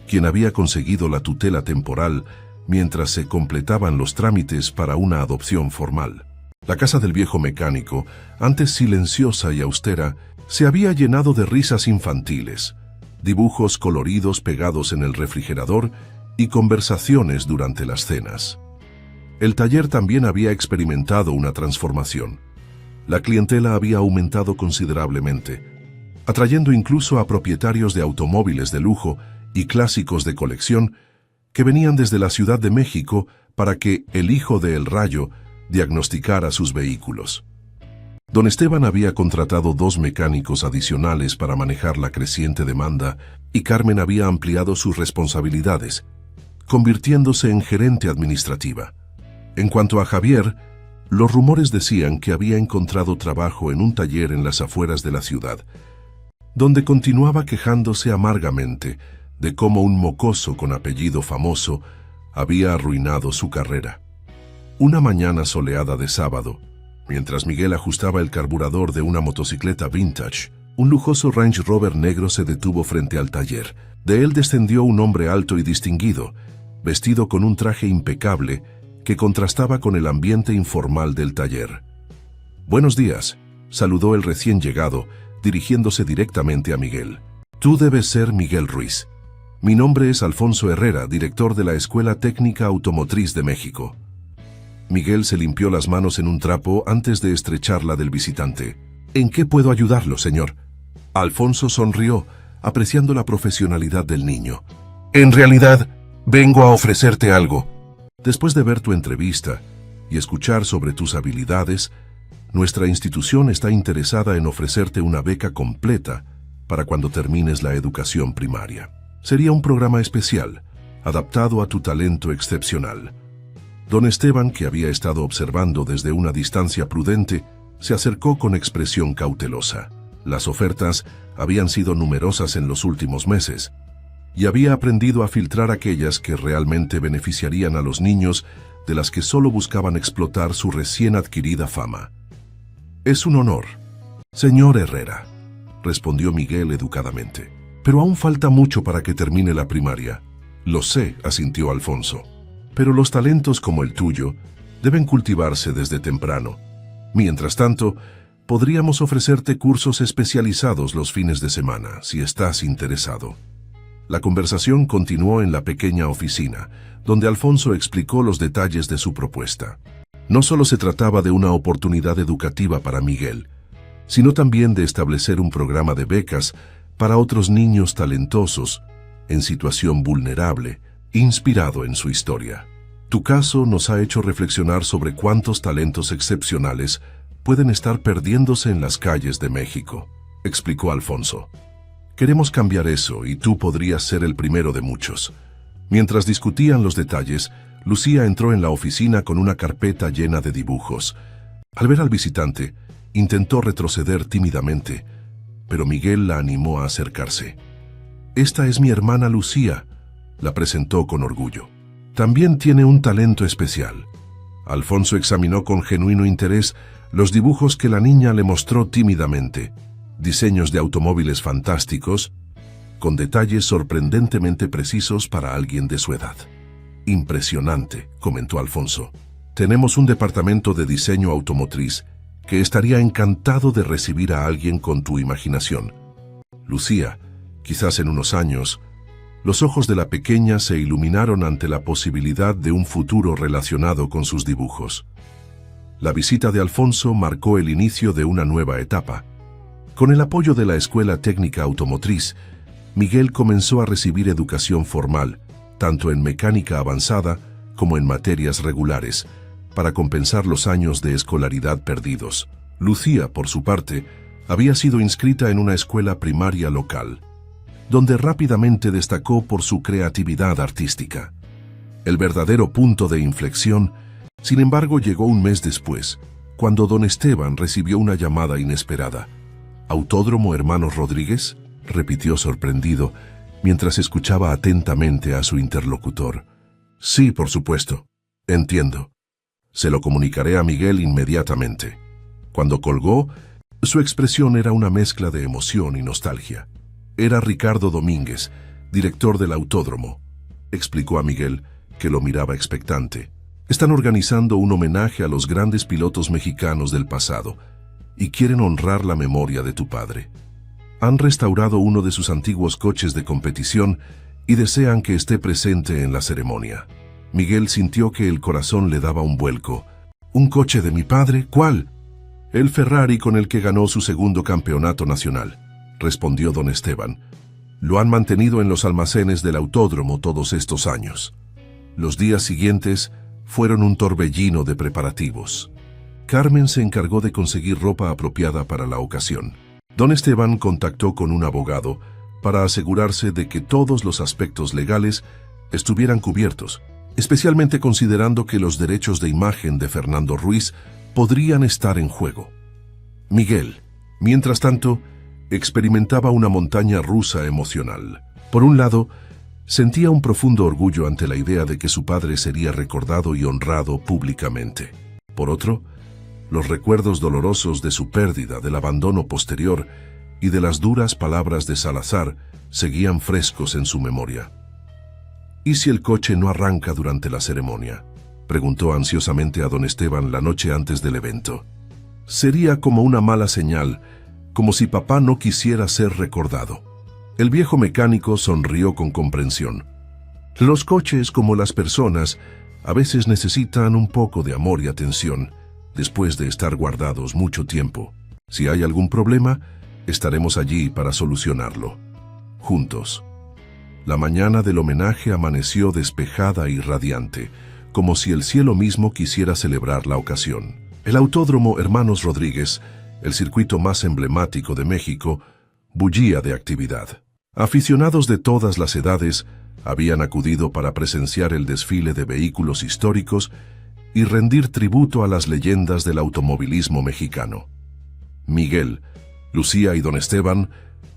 quien había conseguido la tutela temporal mientras se completaban los trámites para una adopción formal. La casa del viejo mecánico, antes silenciosa y austera, se había llenado de risas infantiles, dibujos coloridos pegados en el refrigerador y conversaciones durante las cenas. El taller también había experimentado una transformación. La clientela había aumentado considerablemente, atrayendo incluso a propietarios de automóviles de lujo y clásicos de colección que venían desde la Ciudad de México para que el hijo de El Rayo diagnosticara sus vehículos. Don Esteban había contratado 2 mecánicos adicionales para manejar la creciente demanda y Carmen había ampliado sus responsabilidades, convirtiéndose en gerente administrativa. En cuanto a Javier, los rumores decían que había encontrado trabajo en un taller en las afueras de la ciudad, donde continuaba quejándose amargamente de cómo un mocoso con apellido famoso había arruinado su carrera. Una mañana soleada de sábado, mientras Miguel ajustaba el carburador de una motocicleta vintage, un lujoso Range Rover negro se detuvo frente al taller. De él descendió un hombre alto y distinguido, vestido con un traje impecable que contrastaba con el ambiente informal del taller. «Buenos días», saludó el recién llegado, dirigiéndose directamente a Miguel. «Tú debes ser Miguel Ruiz. Mi nombre es Alfonso Herrera, director de la Escuela Técnica Automotriz de México». Miguel se limpió las manos en un trapo antes de estrechar la del visitante. «¿En qué puedo ayudarlo, señor?». Alfonso sonrió, apreciando la profesionalidad del niño. «En realidad, vengo a ofrecerte algo. Después de ver tu entrevista, y escuchar sobre tus habilidades, nuestra institución está interesada en ofrecerte una beca completa para cuando termines la educación primaria. Sería un programa especial, adaptado a tu talento excepcional. Don Esteban, que había estado observando desde una distancia prudente, se acercó con expresión cautelosa. Las ofertas habían sido numerosas en los últimos meses, y había aprendido a filtrar aquellas que realmente beneficiarían a los niños de las que solo buscaban explotar su recién adquirida fama. «Es un honor, señor Herrera», respondió Miguel educadamente. «Pero aún falta mucho para que termine la primaria». «Lo sé», asintió Alfonso. «Pero los talentos como el tuyo deben cultivarse desde temprano. Mientras tanto, podríamos ofrecerte cursos especializados los fines de semana, si estás interesado». La conversación continuó en la pequeña oficina, donde Alfonso explicó los detalles de su propuesta. No solo se trataba de una oportunidad educativa para Miguel, sino también de establecer un programa de becas para otros niños talentosos, en situación vulnerable, inspirado en su historia. Tu caso nos ha hecho reflexionar sobre cuántos talentos excepcionales pueden estar perdiéndose en las calles de México, explicó Alfonso. Queremos cambiar eso y tú podrías ser el primero de muchos. Mientras discutían los detalles, Lucía entró en la oficina con una carpeta llena de dibujos. Al ver al visitante, intentó retroceder tímidamente, pero Miguel la animó a acercarse. «Esta es mi hermana Lucía», la presentó con orgullo. «También tiene un talento especial». Alfonso examinó con genuino interés los dibujos que la niña le mostró tímidamente. Diseños de automóviles fantásticos, con detalles sorprendentemente precisos para alguien de su edad. «Impresionante», comentó Alfonso. «Tenemos un departamento de diseño automotriz que estaría encantado de recibir a alguien con tu imaginación». Lucía, quizás en unos años, los ojos de la pequeña se iluminaron ante la posibilidad de un futuro relacionado con sus dibujos. La visita de Alfonso marcó el inicio de una nueva etapa. Con el apoyo de la Escuela Técnica Automotriz, Miguel comenzó a recibir educación formal, tanto en mecánica avanzada como en materias regulares, para compensar los años de escolaridad perdidos. Lucía, por su parte, había sido inscrita en una escuela primaria local, donde rápidamente destacó por su creatividad artística. El verdadero punto de inflexión, sin embargo, llegó un mes después, cuando don Esteban recibió una llamada inesperada. «¿Autódromo Hermanos Rodríguez?», repitió sorprendido, mientras escuchaba atentamente a su interlocutor. «Sí, por supuesto. Entiendo. Se lo comunicaré a Miguel inmediatamente». Cuando colgó, su expresión era una mezcla de emoción y nostalgia. «Era Ricardo Domínguez, director del autódromo», explicó a Miguel, que lo miraba expectante. «Están organizando un homenaje a los grandes pilotos mexicanos del pasado y quieren honrar la memoria de tu padre. Han restaurado uno de sus antiguos coches de competición y desean que esté presente en la ceremonia». Miguel sintió que el corazón le daba un vuelco. «¿Un coche de mi padre? ¿Cuál?» «El Ferrari con el que ganó su segundo campeonato nacional», respondió don Esteban. «Lo han mantenido en los almacenes del autódromo todos estos años». Los días siguientes fueron un torbellino de preparativos. Carmen se encargó de conseguir ropa apropiada para la ocasión. Don Esteban contactó con un abogado para asegurarse de que todos los aspectos legales estuvieran cubiertos, especialmente considerando que los derechos de imagen de Fernando Ruiz podrían estar en juego. Miguel, mientras tanto, experimentaba una montaña rusa emocional. Por un lado, sentía un profundo orgullo ante la idea de que su padre sería recordado y honrado públicamente. Por otro, los recuerdos dolorosos de su pérdida, del abandono posterior y de las duras palabras de Salazar seguían frescos en su memoria. «¿Y si el coche no arranca durante la ceremonia?», preguntó ansiosamente a don Esteban la noche antes del evento. «Sería como una mala señal, como si papá no quisiera ser recordado». El viejo mecánico sonrió con comprensión. «Los coches, como las personas, a veces necesitan un poco de amor y atención, después de estar guardados mucho tiempo. Si hay algún problema, estaremos allí para solucionarlo. Juntos». La mañana del homenaje amaneció despejada y radiante, como si el cielo mismo quisiera celebrar la ocasión. El Autódromo Hermanos Rodríguez, el circuito más emblemático de México, bullía de actividad. Aficionados de todas las edades habían acudido para presenciar el desfile de vehículos históricos y rendir tributo a las leyendas del automovilismo mexicano. Miguel, Lucía y don Esteban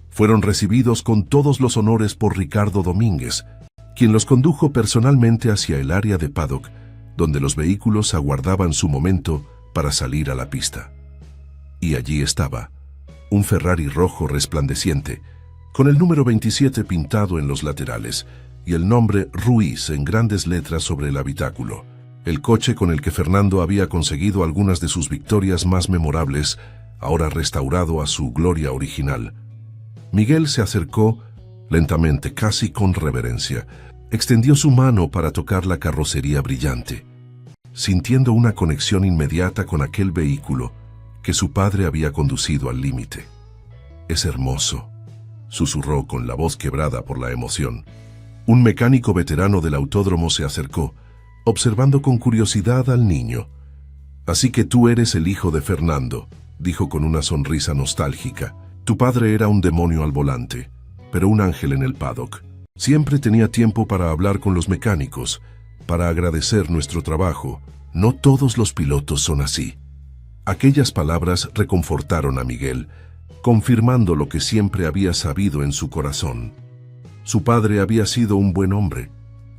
fueron recibidos con todos los honores por Ricardo Domínguez, quien los condujo personalmente hacia el área de paddock, donde los vehículos aguardaban su momento para salir a la pista. Y allí estaba, un Ferrari rojo resplandeciente, con el número 27 pintado en los laterales y el nombre Ruiz en grandes letras sobre el habitáculo. El coche con el que Fernando había conseguido algunas de sus victorias más memorables, ahora restaurado a su gloria original. Miguel se acercó lentamente, casi con reverencia. Extendió su mano para tocar la carrocería brillante, sintiendo una conexión inmediata con aquel vehículo que su padre había conducido al límite. «Es hermoso», susurró con la voz quebrada por la emoción. Un mecánico veterano del autódromo se acercó, observando con curiosidad al niño. «Así que tú eres el hijo de Fernando», dijo con una sonrisa nostálgica. «Tu padre era un demonio al volante, pero un ángel en el paddock. Siempre tenía tiempo para hablar con los mecánicos, para agradecer nuestro trabajo. No todos los pilotos son así». Aquellas palabras reconfortaron a Miguel, confirmando lo que siempre había sabido en su corazón. Su padre había sido un buen hombre,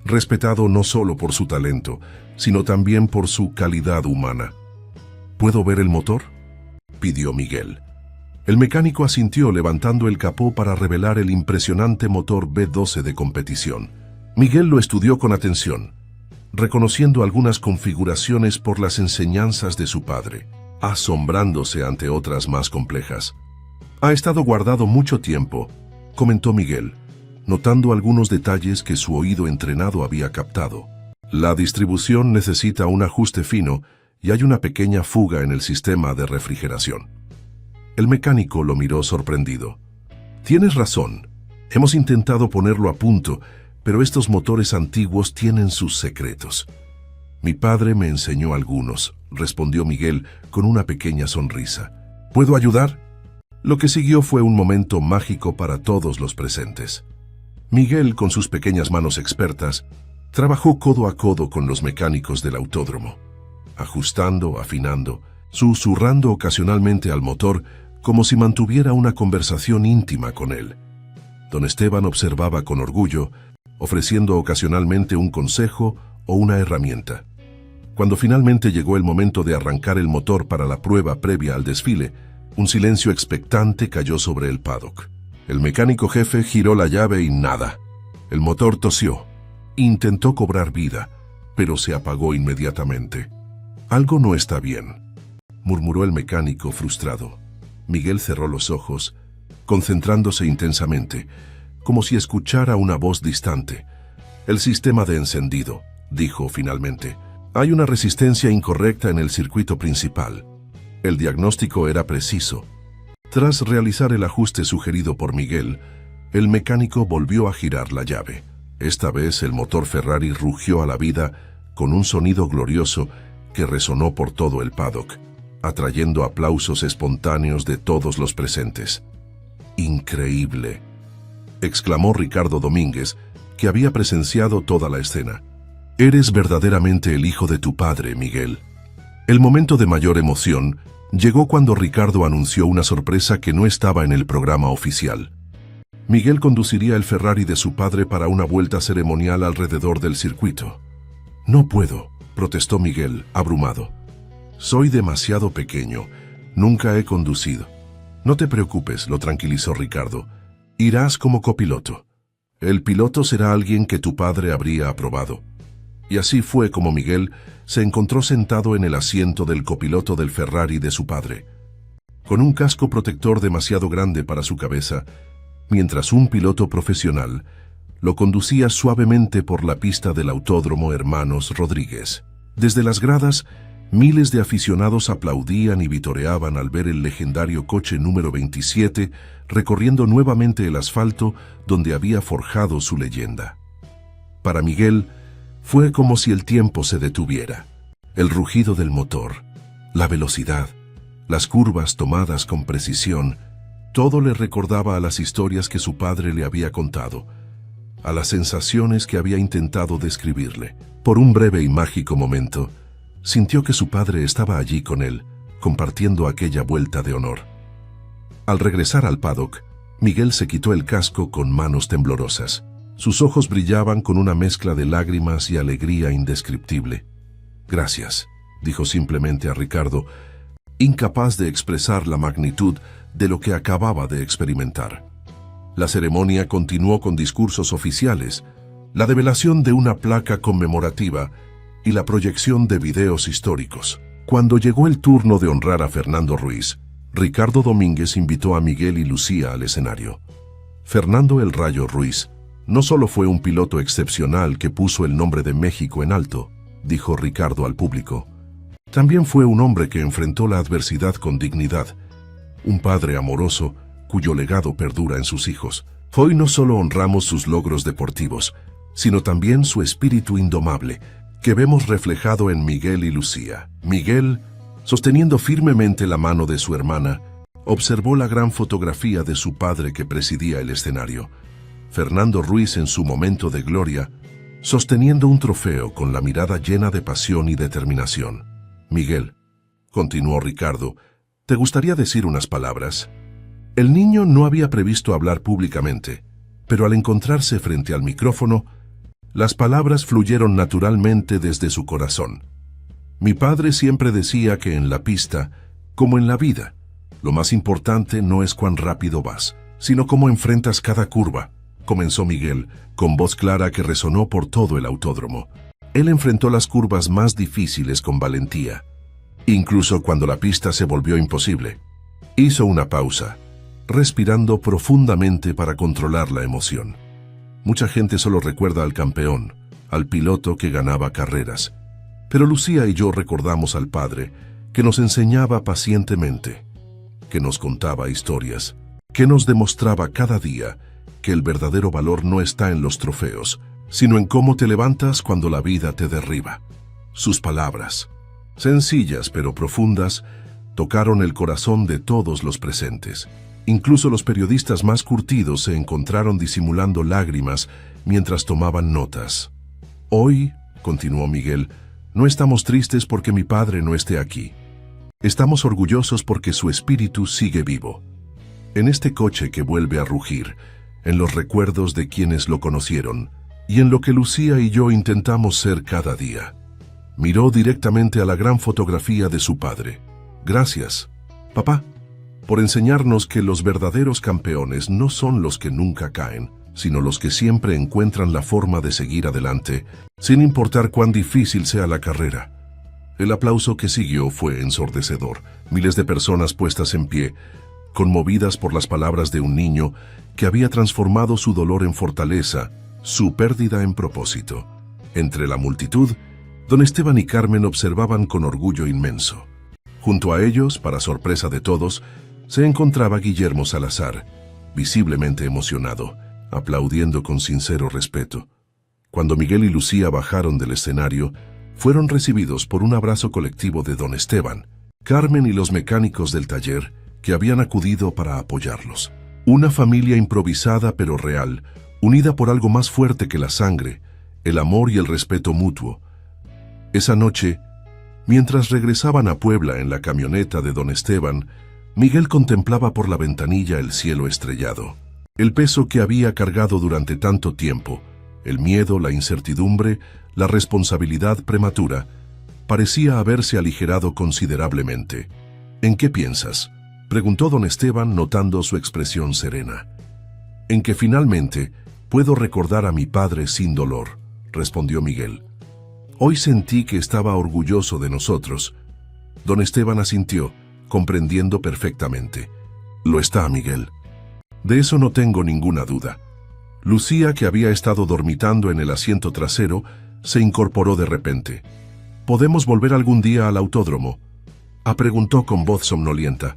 respetado no solo por su talento, sino también por su calidad humana. «¿Puedo ver el motor?», pidió Miguel. El mecánico asintió levantando el capó para revelar el impresionante motor V12 de competición. Miguel lo estudió con atención, reconociendo algunas configuraciones por las enseñanzas de su padre, asombrándose ante otras más complejas. «Ha estado guardado mucho tiempo», comentó Miguel, notando algunos detalles que su oído entrenado había captado. «La distribución necesita un ajuste fino y hay una pequeña fuga en el sistema de refrigeración». El mecánico lo miró sorprendido. «Tienes razón. Hemos intentado ponerlo a punto, pero estos motores antiguos tienen sus secretos». «Mi padre me enseñó algunos», respondió Miguel con una pequeña sonrisa. «¿Puedo ayudar?». Lo que siguió fue un momento mágico para todos los presentes. Miguel, con sus pequeñas manos expertas, trabajó codo a codo con los mecánicos del autódromo, ajustando, afinando, susurrando ocasionalmente al motor como si mantuviera una conversación íntima con él. Don Esteban observaba con orgullo, ofreciendo ocasionalmente un consejo o una herramienta. Cuando finalmente llegó el momento de arrancar el motor para la prueba previa al desfile, un silencio expectante cayó sobre el paddock. El mecánico jefe giró la llave y nada. El motor tosió. Intentó cobrar vida, pero se apagó inmediatamente. «Algo no está bien», murmuró el mecánico frustrado. Miguel cerró los ojos, concentrándose intensamente, como si escuchara una voz distante. «El sistema de encendido», dijo finalmente. «Hay una resistencia incorrecta en el circuito principal». El diagnóstico era preciso. Tras realizar el ajuste sugerido por Miguel, el mecánico volvió a girar la llave. Esta vez el motor Ferrari rugió a la vida con un sonido glorioso que resonó por todo el paddock, atrayendo aplausos espontáneos de todos los presentes. «Increíble», exclamó Ricardo Domínguez, que había presenciado toda la escena. «Eres verdaderamente el hijo de tu padre, Miguel». El momento de mayor emoción llegó cuando Ricardo anunció una sorpresa que no estaba en el programa oficial. Miguel conduciría el Ferrari de su padre para una vuelta ceremonial alrededor del circuito. «No puedo», protestó Miguel, abrumado. «Soy demasiado pequeño. Nunca he conducido». «No te preocupes», lo tranquilizó Ricardo. «Irás como copiloto. El piloto será alguien que tu padre habría aprobado». Y así fue como Miguel se encontró sentado en el asiento del copiloto del Ferrari de su padre, con un casco protector demasiado grande para su cabeza, mientras un piloto profesional lo conducía suavemente por la pista del Autódromo Hermanos Rodríguez. Desde las gradas, miles de aficionados aplaudían y vitoreaban al ver el legendario coche número 27 recorriendo nuevamente el asfalto donde había forjado su leyenda. Para Miguel, Fue como si el tiempo se detuviera. El rugido del motor, la velocidad, las curvas tomadas con precisión, todo le recordaba a las historias que su padre le había contado, a las sensaciones que había intentado describirle. Por un breve y mágico momento, sintió que su padre estaba allí con él, compartiendo aquella vuelta de honor. Al regresar al paddock, Miguel se quitó el casco con manos temblorosas. Sus ojos brillaban con una mezcla de lágrimas y alegría indescriptible. «Gracias», dijo simplemente a Ricardo, incapaz de expresar la magnitud de lo que acababa de experimentar. La ceremonia continuó con discursos oficiales, la develación de una placa conmemorativa y la proyección de videos históricos. Cuando llegó el turno de honrar a Fernando Ruiz, Ricardo Domínguez invitó a Miguel y Lucía al escenario. Fernando El Rayo Ruiz no solo fue un piloto excepcional que puso el nombre de México en alto, dijo Ricardo al público. También fue un hombre que enfrentó la adversidad con dignidad, un padre amoroso cuyo legado perdura en sus hijos. Hoy no solo honramos sus logros deportivos, sino también su espíritu indomable, que vemos reflejado en Miguel y Lucía. Miguel, sosteniendo firmemente la mano de su hermana, observó la gran fotografía de su padre que presidía el escenario. Fernando Ruiz en su momento de gloria, sosteniendo un trofeo con la mirada llena de pasión y determinación. «Miguel», continuó Ricardo, «¿te gustaría decir unas palabras?» El niño no había previsto hablar públicamente, pero al encontrarse frente al micrófono, las palabras fluyeron naturalmente desde su corazón. «Mi padre siempre decía que en la pista, como en la vida, lo más importante no es cuán rápido vas, sino cómo enfrentas cada curva», comenzó Miguel, con voz clara que resonó por todo el autódromo. Él enfrentó las curvas más difíciles con valentía, incluso cuando la pista se volvió imposible. Hizo una pausa, respirando profundamente para controlar la emoción. Mucha gente solo recuerda al campeón, al piloto que ganaba carreras. Pero Lucía y yo recordamos al padre, que nos enseñaba pacientemente, que nos contaba historias, que nos demostraba cada día que el verdadero valor no está en los trofeos, sino en cómo te levantas cuando la vida te derriba. Sus palabras, sencillas pero profundas, tocaron el corazón de todos los presentes. Incluso los periodistas más curtidos se encontraron disimulando lágrimas mientras tomaban notas. «Hoy», continuó Miguel, «no estamos tristes porque mi padre no esté aquí. Estamos orgullosos porque su espíritu sigue vivo. En este coche que vuelve a rugir, en los recuerdos de quienes lo conocieron, y en lo que Lucía y yo intentamos ser cada día». Miró directamente a la gran fotografía de su padre. «Gracias, papá, por enseñarnos que los verdaderos campeones no son los que nunca caen, sino los que siempre encuentran la forma de seguir adelante, sin importar cuán difícil sea la carrera». El aplauso que siguió fue ensordecedor. Miles de personas puestas en pie, conmovidas por las palabras de un niño que había transformado su dolor en fortaleza, su pérdida en propósito. Entre la multitud, don Esteban y Carmen observaban con orgullo inmenso. Junto a ellos, para sorpresa de todos, se encontraba Guillermo Salazar, visiblemente emocionado, aplaudiendo con sincero respeto. Cuando Miguel y Lucía bajaron del escenario, fueron recibidos por un abrazo colectivo de don Esteban, Carmen y los mecánicos del taller que habían acudido para apoyarlos. Una familia improvisada pero real, unida por algo más fuerte que la sangre, el amor y el respeto mutuo. Esa noche, mientras regresaban a Puebla en la camioneta de don Esteban, Miguel contemplaba por la ventanilla el cielo estrellado. El peso que había cargado durante tanto tiempo, el miedo, la incertidumbre, la responsabilidad prematura, parecía haberse aligerado considerablemente. «¿En qué piensas?», preguntó don Esteban notando su expresión serena. «En que finalmente puedo recordar a mi padre sin dolor», respondió Miguel. «Hoy sentí que estaba orgulloso de nosotros». Don Esteban asintió, comprendiendo perfectamente. «Lo está, Miguel. De eso no tengo ninguna duda». Lucía, que había estado dormitando en el asiento trasero, se incorporó de repente. «¿Podemos volver algún día al autódromo?», preguntó con voz somnolienta.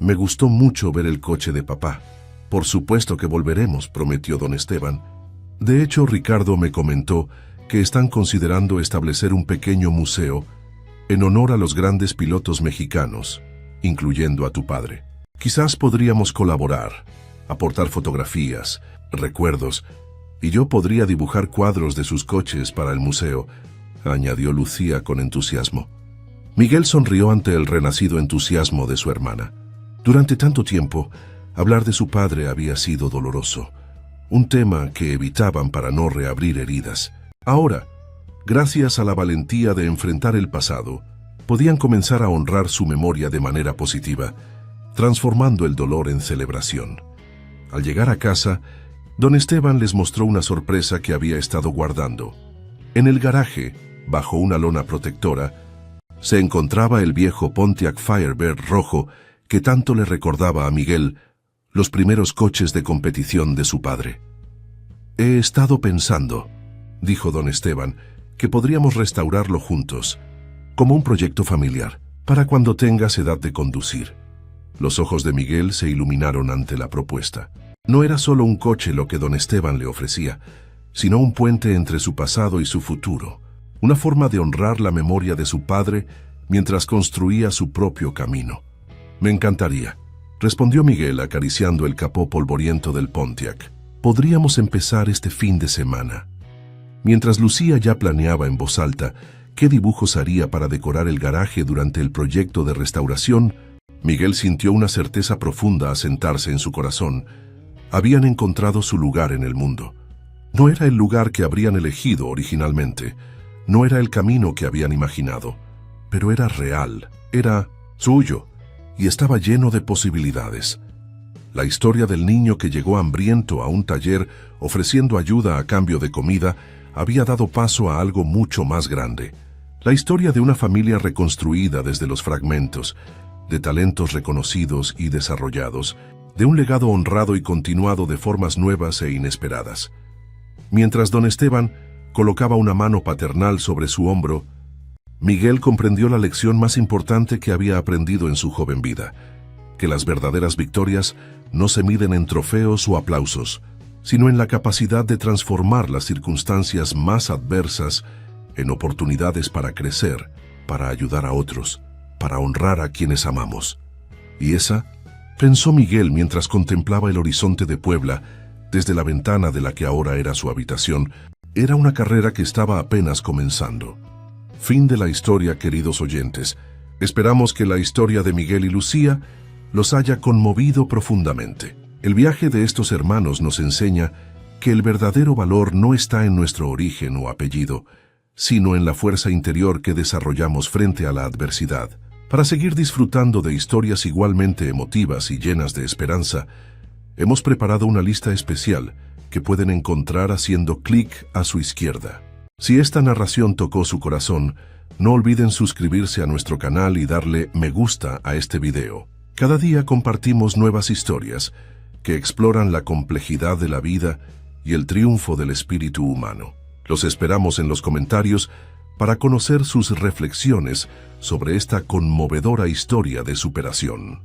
«Me gustó mucho ver el coche de papá». «Por supuesto que volveremos», prometió don Esteban. «De hecho, Ricardo me comentó que están considerando establecer un pequeño museo en honor a los grandes pilotos mexicanos, incluyendo a tu padre. Quizás podríamos colaborar, aportar fotografías, recuerdos, y yo podría dibujar cuadros de sus coches para el museo, añadió Lucía con entusiasmo. Miguel sonrió ante el renacido entusiasmo de su hermana. Durante tanto tiempo, hablar de su padre había sido doloroso, un tema que evitaban para no reabrir heridas. Ahora, gracias a la valentía de enfrentar el pasado, podían comenzar a honrar su memoria de manera positiva, transformando el dolor en celebración. Al llegar a casa, don Esteban les mostró una sorpresa que había estado guardando. En el garaje, bajo una lona protectora, se encontraba el viejo Pontiac Firebird rojo que tanto le recordaba a Miguel los primeros coches de competición de su padre. He estado pensando, dijo don Esteban, que podríamos restaurarlo juntos, como un proyecto familiar, para cuando tengas edad de conducir. Los ojos de Miguel se iluminaron ante la propuesta. No era solo un coche lo que don Esteban le ofrecía, sino un puente entre su pasado y su futuro, una forma de honrar la memoria de su padre mientras construía su propio camino. Me encantaría, respondió Miguel acariciando el capó polvoriento del Pontiac. Podríamos empezar este fin de semana. Mientras Lucía ya planeaba en voz alta qué dibujos haría para decorar el garaje durante el proyecto de restauración, Miguel sintió una certeza profunda asentarse en su corazón. Habían encontrado su lugar en el mundo. No era el lugar que habrían elegido originalmente, no era el camino que habían imaginado, pero era real, era suyo, y estaba lleno de posibilidades. La historia del niño que llegó hambriento a un taller ofreciendo ayuda a cambio de comida había dado paso a algo mucho más grande. La historia de una familia reconstruida desde los fragmentos, de talentos reconocidos y desarrollados, de un legado honrado y continuado de formas nuevas e inesperadas. Mientras don Esteban colocaba una mano paternal sobre su hombro, Miguel comprendió la lección más importante que había aprendido en su joven vida, que las verdaderas victorias no se miden en trofeos o aplausos, sino en la capacidad de transformar las circunstancias más adversas en oportunidades para crecer, para ayudar a otros, para honrar a quienes amamos. Y esa, pensó Miguel mientras contemplaba el horizonte de Puebla desde la ventana de la que ahora era su habitación, era una carrera que estaba apenas comenzando. Fin de la historia, queridos oyentes. Esperamos que la historia de Miguel y Lucía los haya conmovido profundamente. El viaje de estos hermanos nos enseña que el verdadero valor no está en nuestro origen o apellido, sino en la fuerza interior que desarrollamos frente a la adversidad. Para seguir disfrutando de historias igualmente emotivas y llenas de esperanza, hemos preparado una lista especial que pueden encontrar haciendo clic a su izquierda. Si esta narración tocó su corazón, no olviden suscribirse a nuestro canal y darle me gusta a este video. Cada día compartimos nuevas historias que exploran la complejidad de la vida y el triunfo del espíritu humano. Los esperamos en los comentarios para conocer sus reflexiones sobre esta conmovedora historia de superación.